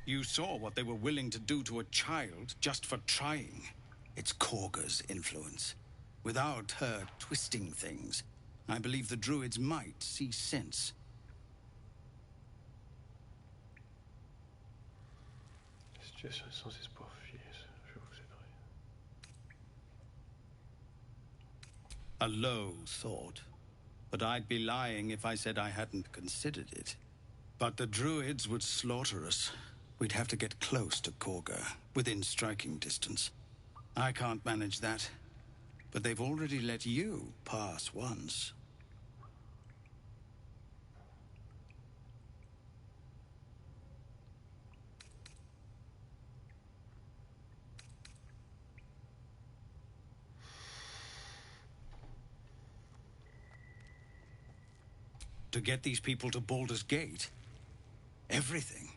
You saw what they were willing to do to a child just for trying. It's Korga's influence. Without her twisting things, I believe the druids might see sense. La situation est sans espoir fixe. Je vous aiderai. A low thought. But I'd be lying if I said I hadn't considered it. But the druids would slaughter us. We'd have to get close to Korga, within striking distance. I can't manage that. But they've already let you pass once. To get these people to Baldur's Gate? Everything.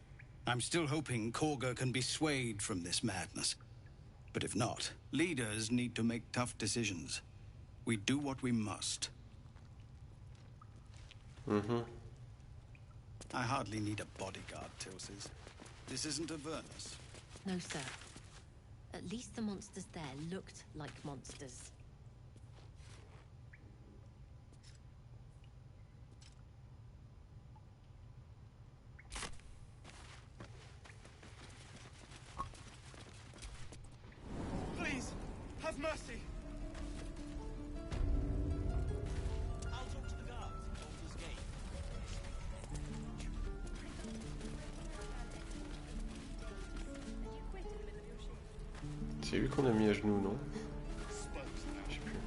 I'm still hoping Korga can be swayed from this madness. But if not, leaders need to make tough decisions. We do what we must. I hardly need a bodyguard, Tilsis. This isn't Avernus. No, sir. At least the monsters there looked like monsters. Please, have mercy. I'll talk to the guards at Baldur's Gate. C'est lui qu'on a mis à genoux, non? Je sais plus.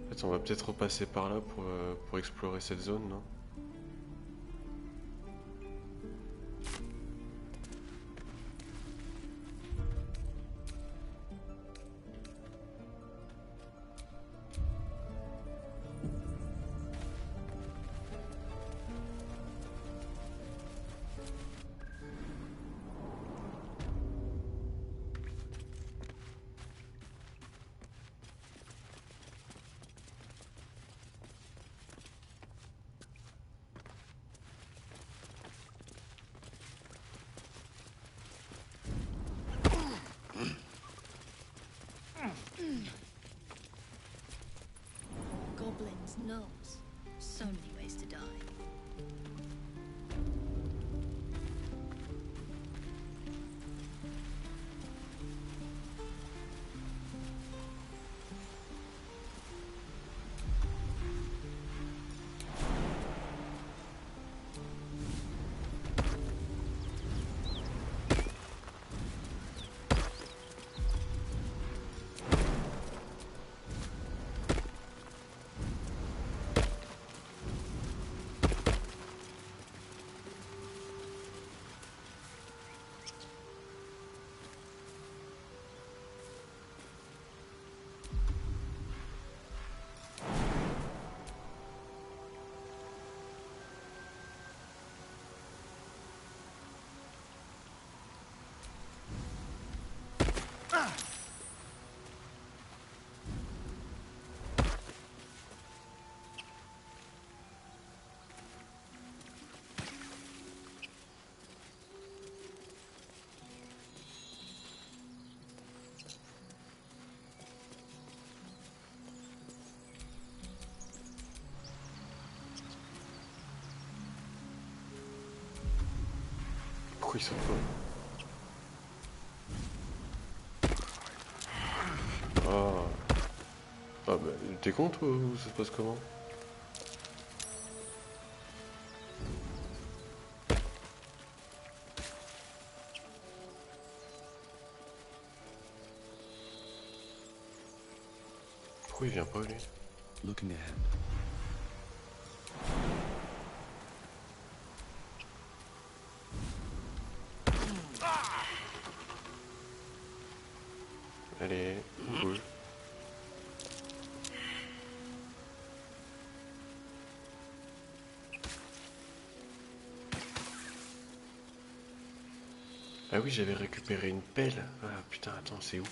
En fait, on va peut-être repasser par là pour explorer cette zone, non? Goblins knows. So many ways to die. Pourquoi ils sont pas? Ah. Ah bah, t'es con toi ou ça se passe comment? Pourquoi il vient pas lui? Looking ahead. Allez, bouge. Ah oui, j'avais récupéré une pelle. Ah putain, attends, c'est où?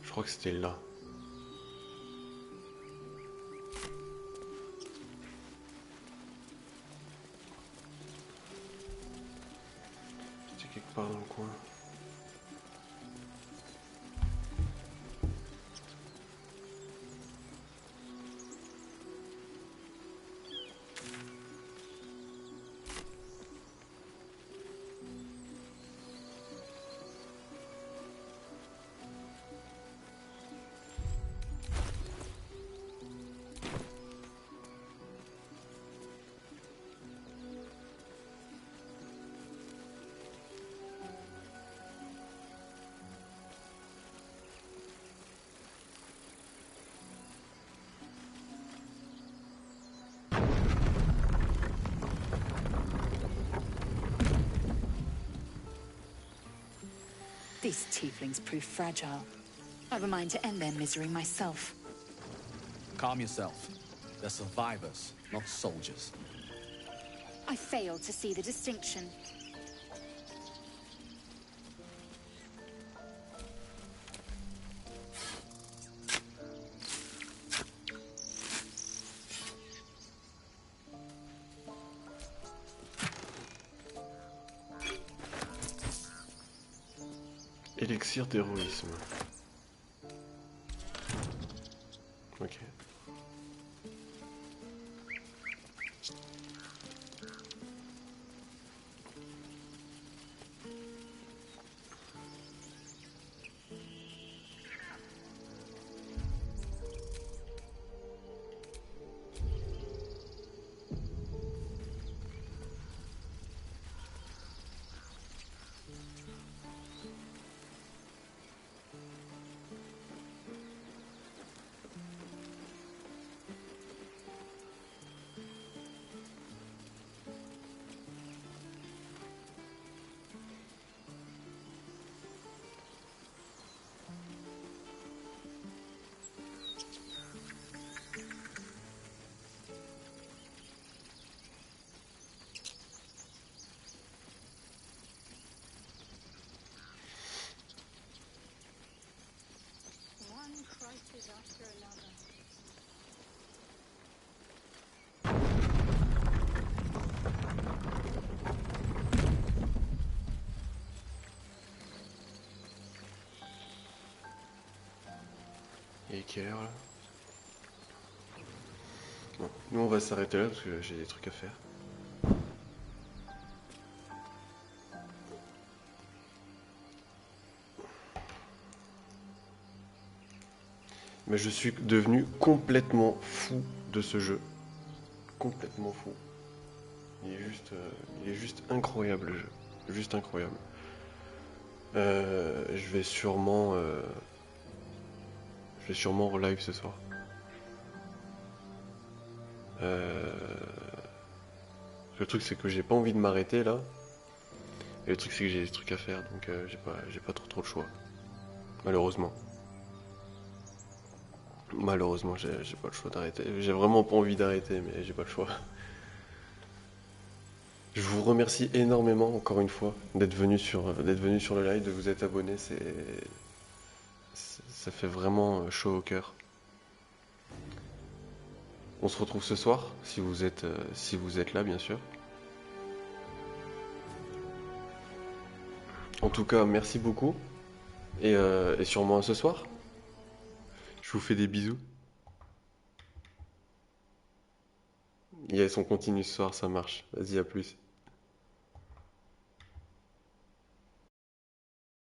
Je crois que c'était là. C'était quelque part dans le coin. These tieflings prove fragile. I've a mind to end their misery myself. Calm yourself. They're survivors, not soldiers. I fail to see the distinction. Élixir d'héroïsme. Ok. Et quelle heure là? Bon, nous on va s'arrêter là parce que j'ai des trucs à faire. Mais je suis devenu complètement fou de ce jeu. Complètement fou. Il est juste incroyable le jeu. Juste incroyable. Je vais sûrement relive ce soir. Le truc c'est que j'ai pas envie de m'arrêter là. Et le truc c'est que j'ai des trucs à faire donc j'ai pas trop de choix. Malheureusement. Malheureusement j'ai pas le choix d'arrêter. J'ai vraiment pas envie d'arrêter mais j'ai pas le choix. Je vous remercie énormément encore une fois d'être venu sur le live, de vous être abonné, ça fait vraiment chaud au cœur. On se retrouve ce soir si vous êtes là bien sûr. En tout cas, merci beaucoup. Et sûrement à ce soir. Je vous fais des bisous. Yes, on continue ce soir, ça marche. Vas-y, à plus.